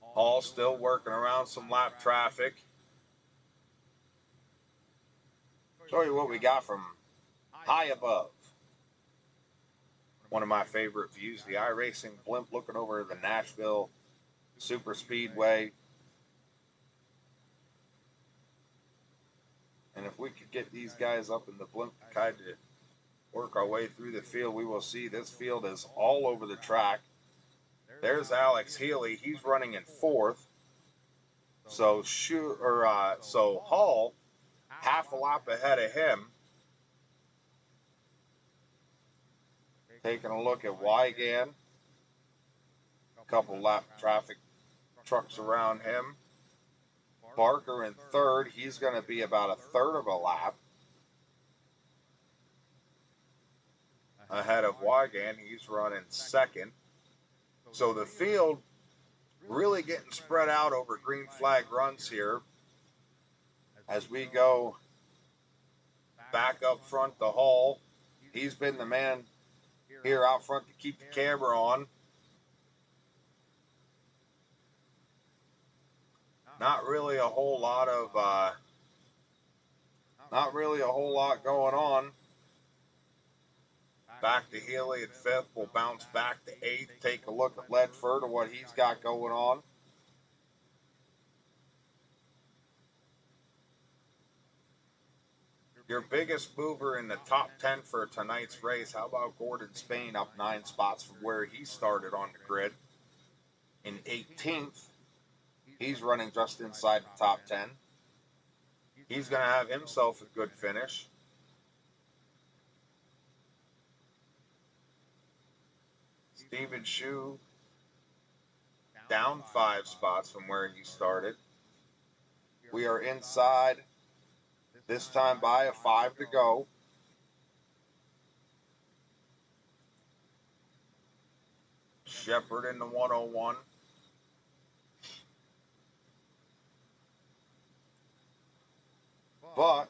A: Hall still working around some lap traffic. Show you what we got from high above. One of my favorite views, the iRacing blimp looking over the Nashville Super Speedway. And if we could get these guys up in the blimp to kind of work our way through the field, we will see this field is all over the track. There's Alex Healy. He's running in 4th. So Hall, half a lap ahead of him. Taking a look at Wygan. A couple lap traffic trucks around him. Barker in 3rd. He's going to be about a 1/3 of a lap ahead of Wygan. He's running 2nd. So the field really getting spread out over green flag runs here as we go back up front to Hall. He's been the man here out front to keep the camera on. Not really a whole lot going on. Back to Healy at 5th. We'll bounce back to 8th. Take a look at Ledford and what he's got going on. Your biggest mover in the top 10 for tonight's race, how about Gordon Spain up 9 spots from where he started on the grid? In 18th, he's running just inside the top 10. He's going to have himself a good finish. Stephen Shue down 5 spots from where he started. We are inside This time by a 5 to go. Shepard in the 101. But,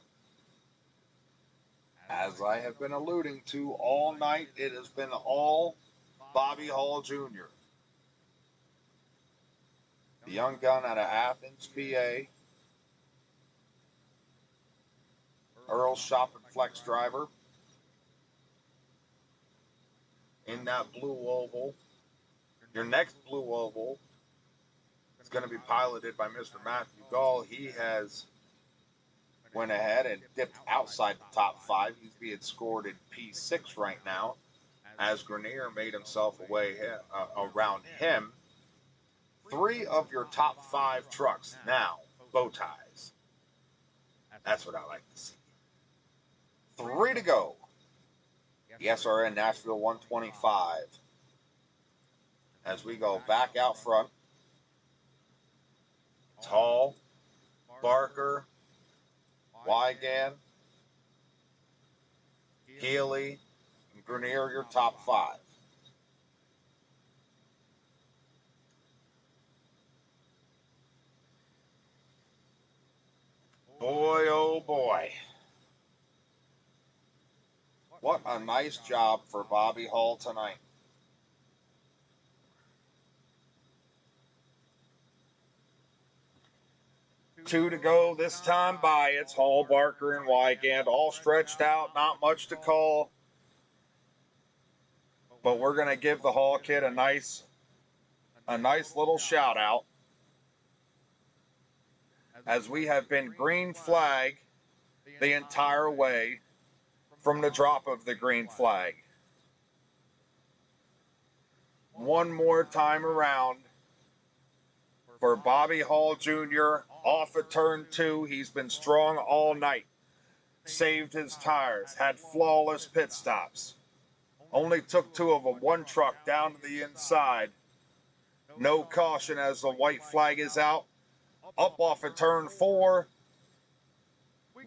A: as I have been alluding to all night, it has been all Bobby Hall Jr., the young gun out of Athens, PA, Earl's Shop and Flex driver, in that blue oval. Your next blue oval is going to be piloted by Mr. Matthew Gall. He has went ahead and dipped outside the top 5. He's being scored in P6 right now, as Grenier made himself away around him. 3 of your top 5 trucks now, bow ties. That's what I like to see. 3 to go. The SRN Nashville 125. As we go back out front, it's Hall, Barker, Wiegand, Healy, and Grenier, your top 5. Boy, oh boy. What a nice job for Bobby Hall tonight. Two to go this time by. It's Hall, Barker, and Wiegand all stretched out. Not much to call. But we're going to give the Hall kid a nice little shout out, as we have been green flag the entire way from the drop of the green flag. One more time around for Bobby Hall Jr. off of turn 2. He's been strong all night. Saved his tires, had flawless pit stops. Only took 2 of them, 1 truck down to the inside. No caution as the white flag is out. Up off of turn 4.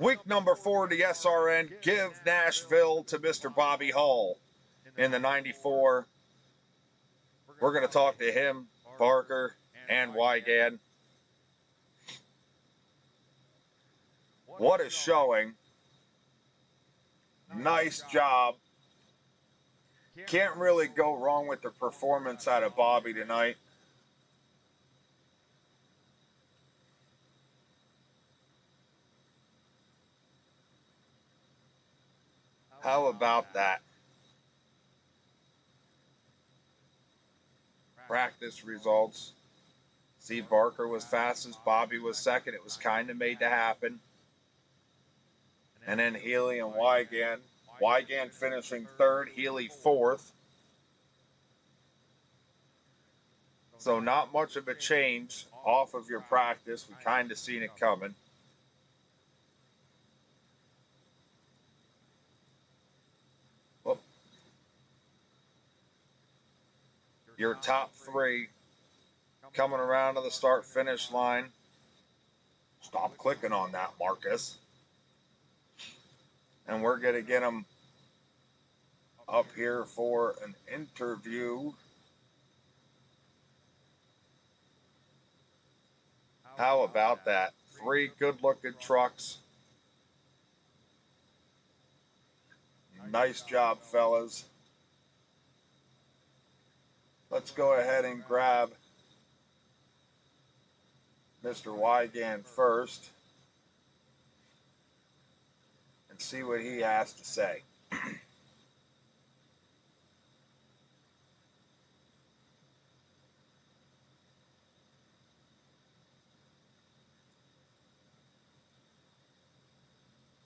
A: Week number 4 of the SRN. Give Nashville to Mr. Bobby Hall in the 94. We're going to talk to him, Barker, and Wiegand. What a showing. Nice job. Can't really go wrong with the performance out of Bobby tonight. How about that? Practice results. See, Barker was fastest, Bobby was second. It was kind of made to happen. And then Healy and Wiegand. Wiegand finishing 3rd, Healy 4th. So not much of a change off of your practice. We kind of seen it coming. Well, your top 3 coming around to the start-finish line. Stop clicking on that, Marcus. And we're going to get them up here for an interview. How about that? 3 good-looking trucks. Nice job, fellas. Let's go ahead and grab Mr. Wiegand first and see what he has to say.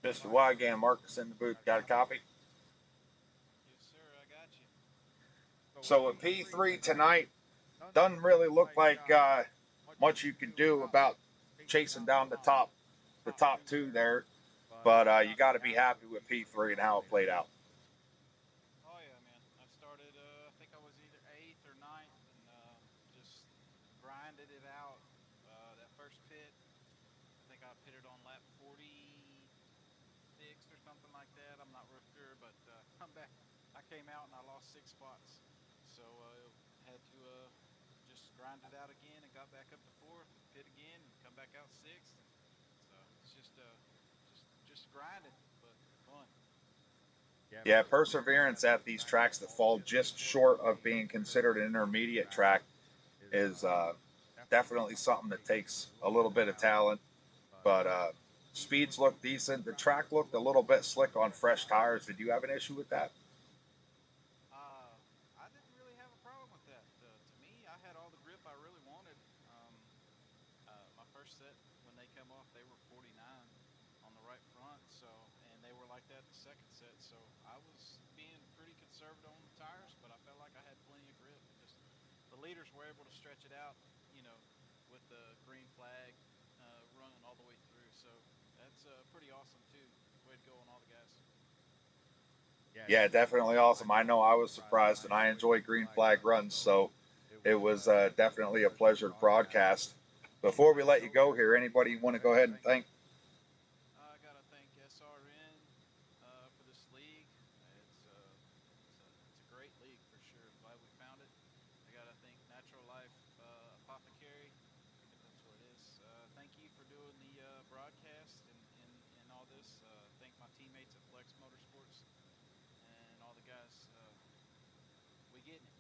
A: Mr. Wiegand, Marcus in the booth. Got a copy?
C: Yes, sir, I got you.
A: So at P3 tonight, doesn't really look like much you can do about chasing down the top 2 there. But you got to be happy with P3 and how it played out.
C: Oh yeah, man. I started. I think I was either 8th or 9th, and just grinded it out. That first pit, I think I pitted on lap 42 6th or something like that. I'm not real sure, but I'm back. I came out and I lost 6 spots, so had to just grind it out again and got back up to 4th and pit again and come back out 6th, and so it's just grinding, but fun.
A: Yeah, perseverance at these tracks that fall just short of being considered an intermediate track is definitely something that takes a little bit of talent. But speeds look decent. The track looked a little bit slick on fresh tires. Did you have an issue with that?
C: Uh, I didn't really have a problem with that. To me, I had all the grip I really wanted. My first set, when they come off, they were 49 on the right front, so and they were like that the second set. So I was being pretty conservative on the tires, but I felt like I had plenty of grip. It just the leaders were able to stretch it out, you know, with the green flag running all the way through. So that's pretty awesome too. Way to go on all the guys.
A: Yeah, definitely awesome. I know I was surprised, and I enjoy green flag runs, so it was definitely a pleasure to broadcast. Before we let you go here, anybody you want to go ahead and thank?
C: I gotta thank SRN for this league. It's a great league for sure. I'm glad we found it. I gotta thank Natural Life Apothecary. I think that's what it is. Thank you for doing the broadcast and all this. Thank my teammates at Flex Motorsports and all the guys. We getting it.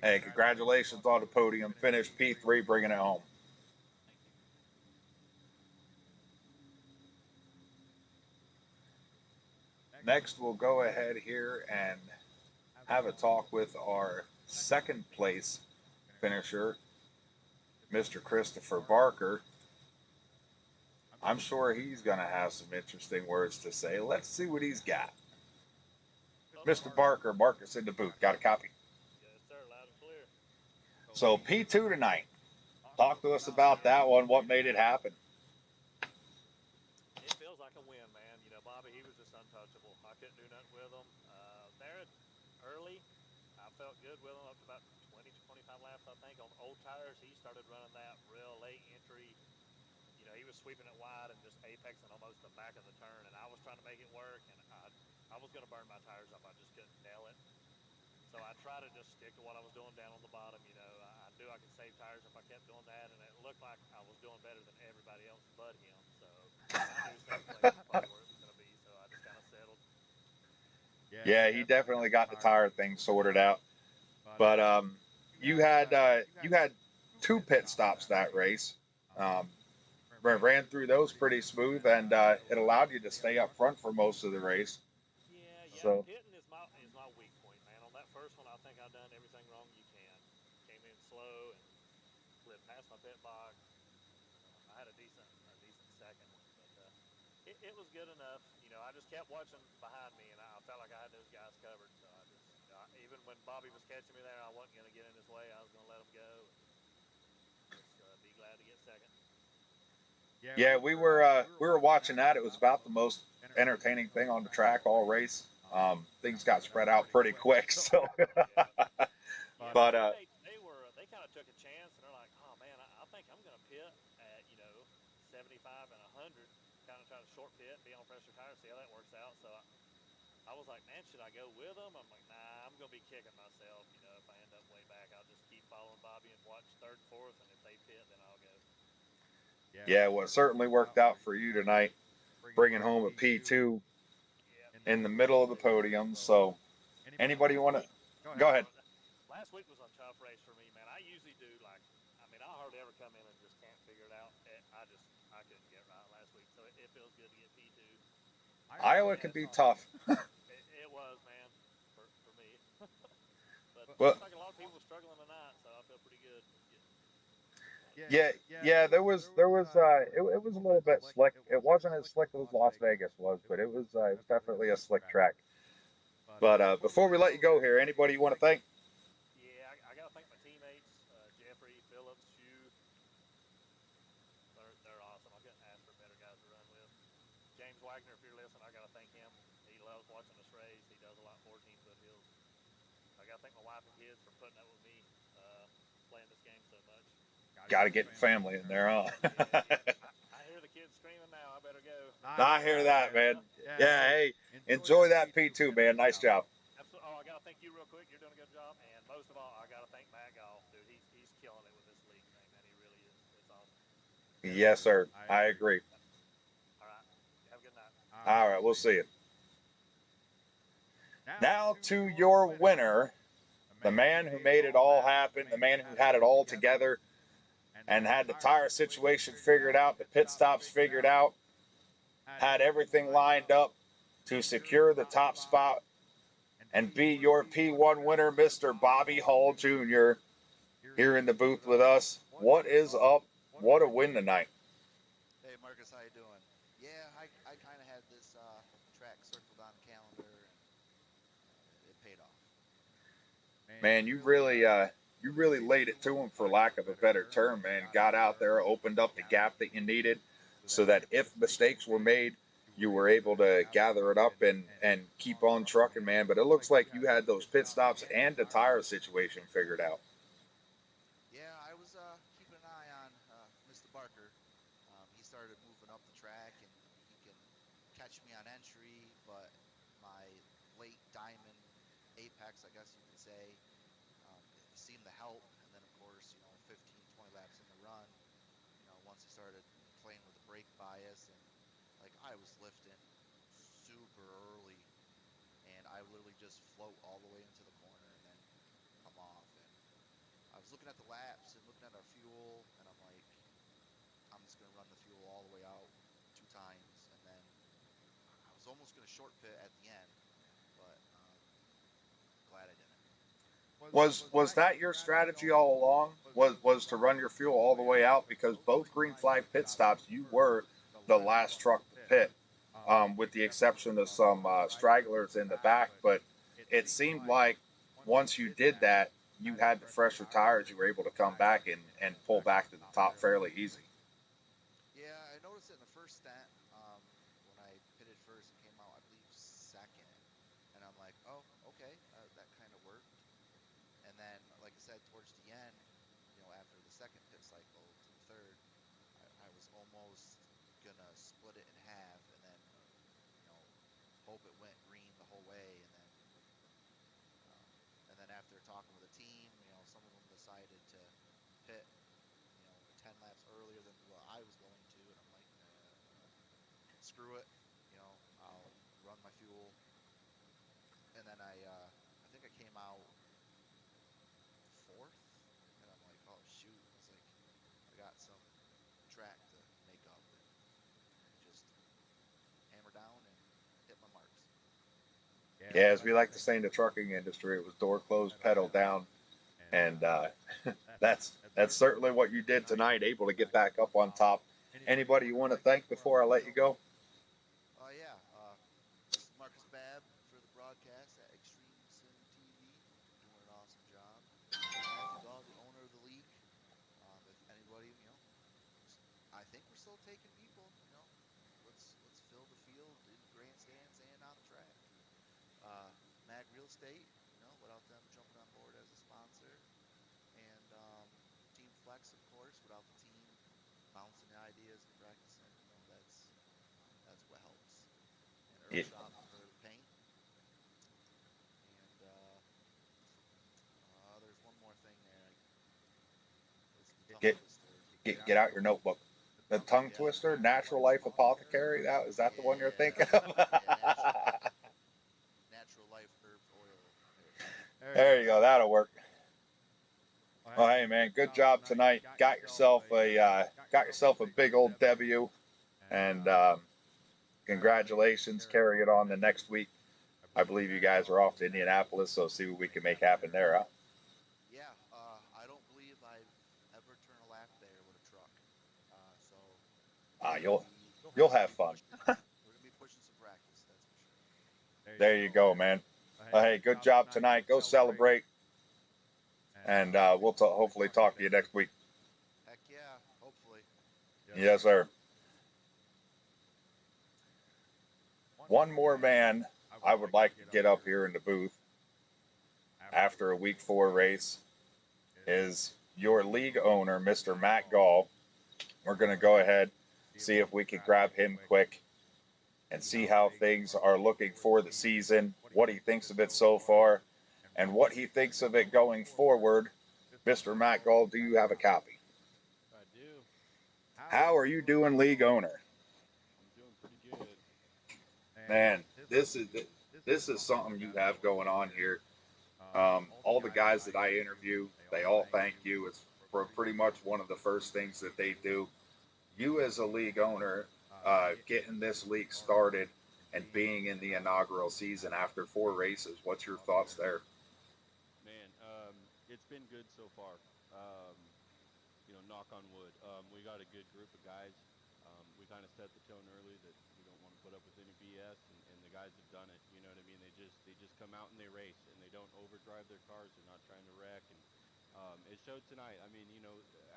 A: Hey, congratulations on the podium finish, P3, bringing it home.
C: Thank you.
A: Next, we'll go ahead here and have a talk with our second place finisher, Mr. Christopher Barker. I'm sure he's going to have some interesting words to say. Let's see what he's got. Mr. Barker, Marcus in the booth. Got a copy?
D: Yes, sir. Loud and clear.
A: So P2 tonight. Talk to us about that one. What made it happen?
D: It feels like a win, man. You know, Bobby, he was just untouchable. I couldn't do nothing with him. There early, I felt good with him up to about 20 to 25 laps, I think. On old tires, he started running that real late entry. You know, he was sweeping it wide and just apexing almost the back of the turn. And I was trying to make it work, and I was going to burn my tires up. I just couldn't nail it. So I tried to just stick to what I was doing down on the bottom. You know, I knew I could save tires if I kept doing that, and it looked like I was doing better than everybody else but him. So I knew second place was probably where it was going to be. So I just kind of settled.
A: Yeah, he definitely got the tire thing sorted out. But you had two pit stops that race. Um, ran through those pretty smooth, and it allowed you to stay up front for most of the race.
D: Yeah.
A: So
D: Pitting is my weak point, man. On that first one, I think I've done everything wrong you can. Came in slow and slid past my pit box. I had a decent second one, but it was good enough. You know, I just kept watching behind me, and I felt like I had those guys covered. So I just, you know, even when Bobby was catching me there, I wasn't going to get in his way. I was going to let him go and just be glad to get second.
A: yeah, we were watching that. It was about the most entertaining thing on the track all race. Things got spread out pretty quick, so.
D: Yeah, my
A: But
D: teammates, they kind of took a chance, and they're like, oh man, I think I'm going to pit at 75 and 100, kind of try to short pit and be on fresher tires, see how that works out. So I was like, man, should I go with them? I'm like, nah, I'm going to be kicking myself. You know, if I end up way back, I'll just keep following Bobby and watch third and fourth, and if they pit, then I'll go.
A: yeah, well, it certainly worked out for you tonight, bringing home a P2
D: Yeah.
A: in the middle of the podium. So, anybody
D: Last
A: want to
D: week,
A: go ahead?
D: last week was a tough race for me, man. I usually do I mean, I hardly ever come in and just can't figure it out. I couldn't get right last week, so it feels good to get P2.
A: Iowa can be tough.
D: It was, man, for me. But
A: Well,
D: looks like a lot of people were struggling tonight, so I feel pretty good.
A: yeah, it was a little bit slick. It wasn't as slick as Las Vegas was, but it was definitely a slick track. But before we let you go here, anybody you want to thank?
D: Yeah, I got to thank my teammates, Jeffrey, Phillips, Hugh. They're awesome. I couldn't ask for better guys to run with. James Wagner, if you're listening, I got to thank him. He loves watching us race. He does a lot for Team Foothills. I got to thank my wife and kids for putting up with me playing this game so much.
A: Got to get family in there, huh?
D: Yeah. I hear the kids screaming now. I better go.
A: I hear that, man. Yeah, hey, enjoy that P2, man. Nice job.
D: Absolutely. Oh, I got to thank you real quick. You're doing a good job. And most of all, I got to thank Matt Gall. Dude, he's killing it with this league thing, man. He really is. It's awesome.
A: Yes, sir. I agree.
D: All right. Have a good night.
A: All right, we'll see you. Now to your winner, the man who made it all happen, the man who had it all together and had the tire situation figured out, the pit stops figured out, had everything lined up to secure the top spot and be your P1 winner, Mr. Bobby Hall Jr., here in the booth with us. What is up? What a win tonight.
E: Hey Marcus, how you doing? Yeah, I kind of had this track circled on the calendar, and it paid off.
A: Man, you really laid it to him, for lack of a better term, man. Got out there, opened up the gap that you needed, so that if mistakes were made, you were able to gather it up and keep on trucking, man. But it looks like you had those pit stops and the tire situation figured out.
E: Yeah, I was keeping an eye on Mr. Barker. He started moving up the track, and he can catch me on entry, but my late diamond apex, I guess you could say, it seemed to help. And then, of course, 15, 20 laps in the run, once he started playing with the brake bias, and like I was lifting super early, and I literally just float all the way into the corner and then come off. And I was looking at the laps and looking at our fuel, and I'm like, I'm just going to run the fuel all the way out 2 times. And then I was almost going to short pit at the end, but glad I didn't.
A: Was that your strategy all along? Was to run your fuel all the way out? Because both green flag pit stops, you were the last truck to pit, with the exception of some stragglers in the back. But it seemed like once you did that, you had the fresher tires. You were able to come back and pull back to the top fairly easy.
E: Yeah, I noticed it in the first stent, when I pitted first and came out, I believe, second. And I'm like, oh, okay, that kind of worked. And then, like I said, towards the end, after the second pit cycle to the third, I was almost gonna split it in half, and then, you know, hope it went green the whole way. Um, and then after talking with the team, some of them decided to pit, 10 laps earlier than what I was going to, and I'm like, screw it, I'll run my fuel. And then I think I came out fourth, and I'm like, oh shoot, I was like, I got some track to make up, and just hammer down and hit my marks.
A: Yeah, as we like to say in the trucking industry, it was door closed, pedal down, and that's certainly what you did tonight. Able to get back up on top. Anybody you want to thank before I let you go?
E: Yeah, this is Marcus Babb for the broadcast at Extreme Sim TV, doing an awesome job. Matthew Gall, the owner of the league. If anybody, I think we're still taking people. Let's fill the field in the grandstands and on the track. Mag Real Estate, without them jumping on board as a sponsor, and Team Flex, of course, without the team bouncing the ideas and practicing, that's what helps. And Earl
A: Yeah.
E: Shop for the paint. And there's one more thing there. It's the tongue
A: Get
E: twister.
A: get out your notebook. The tongue
E: Yeah,
A: twister, Natural Life Apothecary. Is that the one you're
E: yeah,
A: thinking of?
E: yeah. Natural Life Herbs Oil. There you go.
A: There you go. That'll work. Well, hey man, good job tonight. Got yourself a big old W, and congratulations. Carry it on the next week. I believe you guys are off to Indianapolis, so see what we can make happen there, huh?
E: Yeah, I don't believe I've ever turned a lap there with a truck. So we're gonna
A: You'll
E: be
A: you'll have fun.
E: we're gonna be pushing some practice. That's for sure.
A: There you go, man. Well, hey, good job tonight. Go celebrate, and we'll hopefully talk to you next week.
E: Heck yeah, hopefully.
A: Yes, sir. One more man I would like to get up here in the booth after a week 4 race is your league owner, Mr. Matt Gall. We're going to go ahead, see if we can grab him quick and see how things are looking for the season, what he thinks of it so far, and what he thinks of it going forward. Mr. Matt Gall, do you have a copy?
F: I do.
A: How are you doing, league owner?
F: I'm doing pretty good.
A: Man, this is something you have going on here. All the guys that I interview, they all thank you. It's for pretty much one of the first things that they do. You as a league owner, getting this league started and being in the inaugural season after 4 races, what's your thoughts there?
F: Man, it's been good so far. Um, knock on wood. We got a good group of guys. We kind of set the tone early that we don't want to put up with any BS, and the guys have done it. You know what I mean? They just come out and they race, and they don't overdrive their cars. They're not trying to wreck, and it showed tonight. I mean,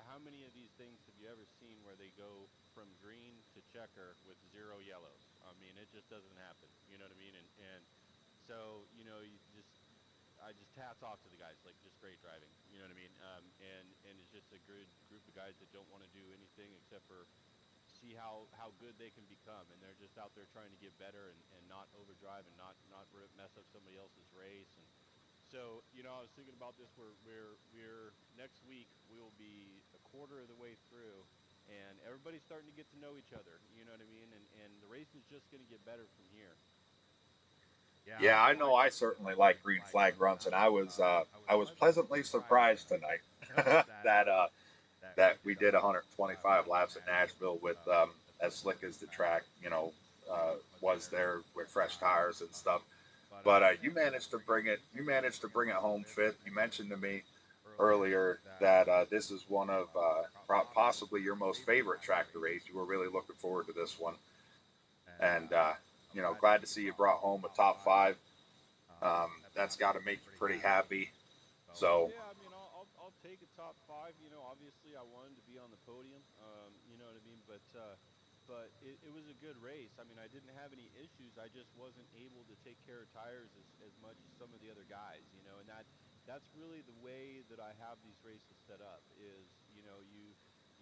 F: how many of these things have you ever seen where they go from green to checker with 0 yellows? I mean, it just doesn't happen. You know what I mean? And so I just hats off to the guys, like just great driving. You know what I mean? And it's just a good group of guys that don't want to do anything except for see how good they can become, and they're just out there trying to get better and not overdrive and not mess up somebody else's race. And so I was thinking about this. We're next week we will be a quarter of the way through, and everybody's starting to get to know each other. You know what I mean? And the race is just going to get better from here.
A: Yeah, I know. I certainly like green flag runs, and I was pleasantly surprised tonight that we did 125 laps at Nashville with as slick as the track, was there with fresh tires and stuff. But you managed to bring it. You managed to bring it home fifth. You mentioned to me earlier that this is one of possibly your most favorite track to race. You were really looking forward to this one, and glad to see you brought home a top 5. That's got to make you pretty happy. So
F: Yeah, I mean, I'll take a top 5. Obviously I wanted to be on the podium. You know what I mean? But it was a good race. I mean, I didn't have any issues. I just wasn't able to take care of tires as much as some of the other guys. And that's really the way that I have these races set up. Is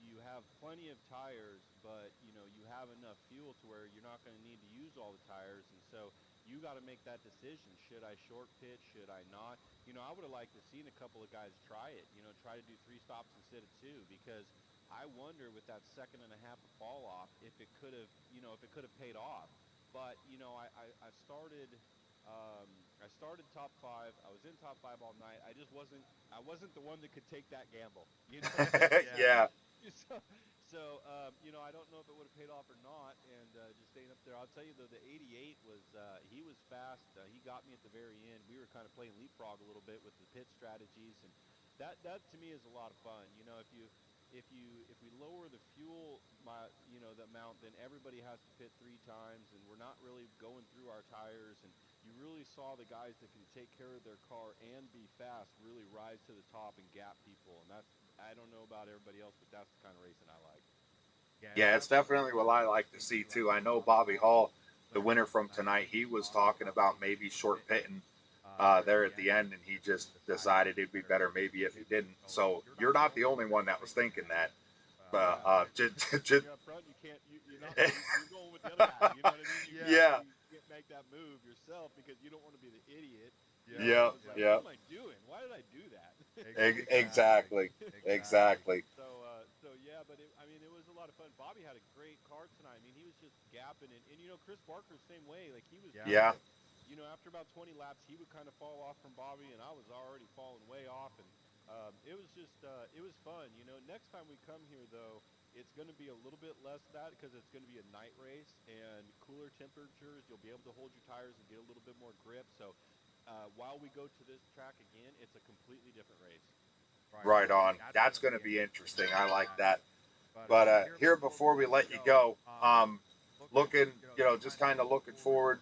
F: you have plenty of tires, but you have enough fuel to where you're not going to need to use all the tires, and so you got to make that decision. Should I short pit? Should I not? I would have liked to seen a couple of guys try it. Try to do 3 stops instead of 2, because I wonder with that second and a half of fall off if it could have, if it could have paid off. But I started. I started top 5. I was in top 5 all night. I wasn't the one that could take that gamble. You know what I mean?
A: yeah,
F: I don't know if it would have paid off or not, and just staying up there. I'll tell you though, the 88 was he was fast. He got me at the very end. We were kind of playing leapfrog a little bit with the pit strategies, and that to me is a lot of fun. If we lower the fuel, the amount, then everybody has to pit 3 times, and we're not really going through our tires. And you really saw the guys that can take care of their car and be fast really rise to the top and gap people, and that's I don't know about everybody else, but that's the kind of racing I like.
A: yeah, it's definitely what I like to see too. I know Bobby Hall, the winner from tonight, he was talking about maybe short pitting there at the end, and he just decided it'd be better maybe if he didn't. So you're not the only one that was thinking that.
F: You're up front. You can't. You're not. You're going with the other guy. You know what I mean?
A: Yeah.
F: You can't make that move yourself because you don't want to be the idiot.
A: Yeah.
F: I was like,
A: Yeah.
F: what am I doing? Why did I do that?
A: Exactly. Exactly.
F: So yeah, but I mean, it was a lot of fun. Bobby had a great car tonight. I mean, he was just gapping, and Chris Barker same way. Like he was.
A: Yeah.
F: After about 20 laps, he would kind of fall off from Bobby, and I was already falling way off, and it was just it was fun. Next time we come here though, it's going to be a little bit less of that because it's going to be a night race and cooler temperatures. You'll be able to hold your tires and get a little bit more grip. So while we go to this track again, it's a completely different race.
A: Right on. That's going to be interesting. I like that. But here, before we let you go, looking, just kind of looking forward,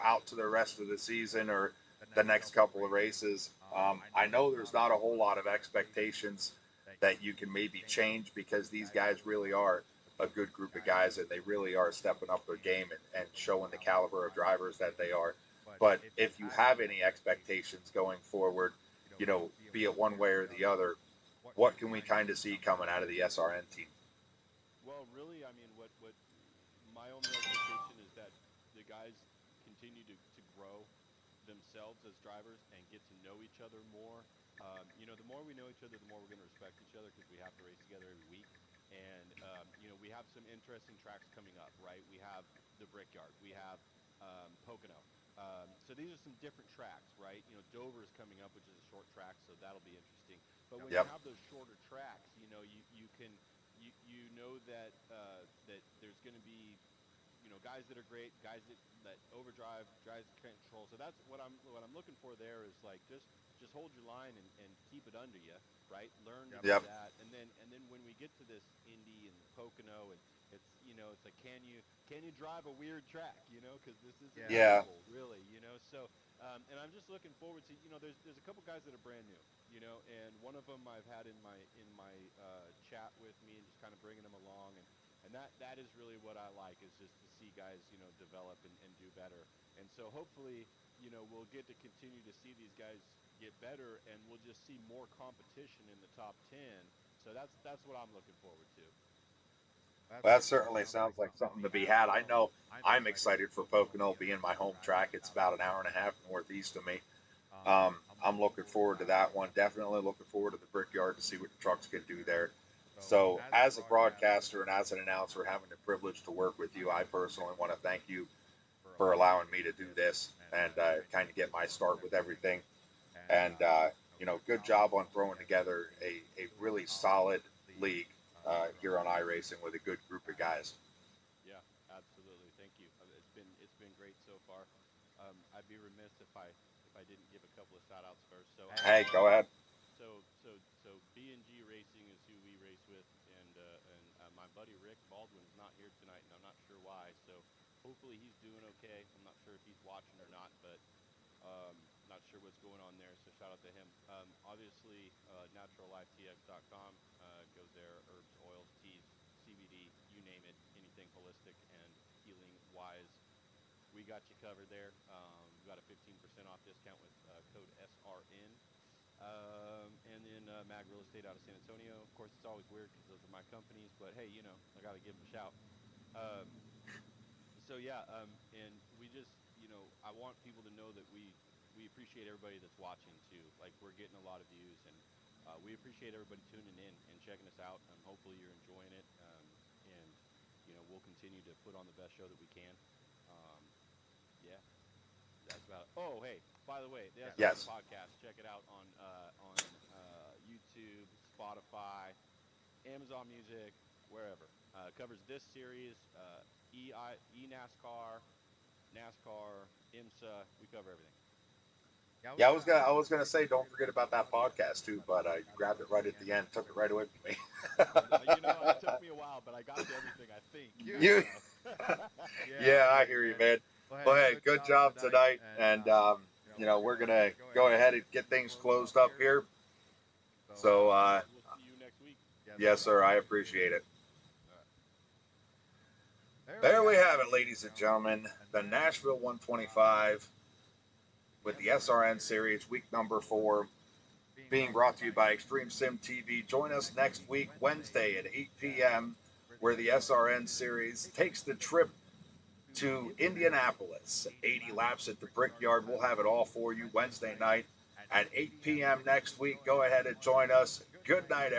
A: out to the rest of the season or the next couple of races. I know there's not a whole lot of expectations that you can maybe change because these guys really are a good group of guys and they really are stepping up their game and showing the caliber of drivers that they are. But if you have any expectations going forward, be it one way or the other, what can we kind of see coming out of the SRN team?
F: Well, really, I mean, what my only expectation is that the guys continue to grow themselves as drivers and get to know each other more. The more we know each other, the more we're going to respect each other because we have to race together every week. And we have some interesting tracks coming up, right? We have the Brickyard, we have Pocono. So these are some different tracks, right? Dover is coming up, which is a short track, so that'll be interesting. But when you
A: Yep.
F: have those shorter tracks, you can know that that there's going to be guys that are great, guys that overdrive, guys that can't control. So that's what I'm looking for there is like just hold your line and keep it under you, right? Learn to do
A: Yep.
F: that, and then when we get to this Indy and Pocono, and it's like can you drive a weird track, because this isn't
A: Yeah.
F: normal, really, So and I'm just looking forward to there's a couple guys that are brand new, and one of them I've had in my chat with me and just kind of bringing them along and that is really what I like is just to see guys develop and do better. And so hopefully we'll get to continue to see these guys get better, and we'll just see more competition in the top 10. So that's what I'm looking forward to.
A: That certainly sounds like something to be had. I know I'm excited for Pocono being my home track. It's about an hour and a half northeast of me. I'm looking forward to that one. Definitely looking forward to the Brickyard to see what the trucks can do there. So, as a broadcaster and as an announcer, having the privilege to work with you, I personally want to thank you for allowing me to do this and kind of get my start with everything. And, good job on throwing together a really solid league here on iRacing with a good group of guys.
F: Yeah, absolutely. Thank you. It's been great so far. I'd be remiss if I didn't give a couple of shout outs first. So
A: Hey, go ahead.
F: So B&G Racing is who we race with, and my buddy Rick Baldwin is not here tonight, and I'm not sure why. So hopefully he's doing okay. I'm not sure if he's watching or not, but not sure what's going on there. So shout out to him. Obviously, naturallivetx.com. Go there. Herbs, oils, teas, CBD, you name it, anything holistic and healing wise. We got you covered there. We got a 15% off discount with code SRN. And then Mag Real Estate out of San Antonio. Of course, it's always weird because those are my companies, but hey, I got to give them a shout. So yeah, and we just, I want people to know that we appreciate everybody that's watching too. Like we're getting a lot of views, and we appreciate everybody tuning in and checking us out. Hopefully you're enjoying it, and we'll continue to put on the best show that we can. Yeah, that's about it. Oh, hey, by the way, the SRN
A: Yes.
F: podcast, check it out on YouTube, Spotify, Amazon Music, wherever. Covers this series, NASCAR, IMSA. We cover everything.
A: Yeah, I was gonna say don't forget about that podcast too, but you grabbed it right at the end, took it right away from me.
F: It took me a while, but I got to everything, I think.
A: You, yeah, I hear you, man. Well, hey, good job tonight, and we're gonna go ahead and get things closed up here. So,
F: We'll see you next week.
A: yes, sir, I appreciate it.
F: All right.
A: There we have it, ladies and gentlemen, the Nashville 125 with the SRN Series, week number 4, being brought to you by Extreme Sim TV. Join us next week, Wednesday at 8 p.m., where the SRN Series takes the trip to Indianapolis. 80 laps at the Brickyard. We'll have it all for you Wednesday night at 8 p.m. next week. Go ahead and join us. Good night, everyone.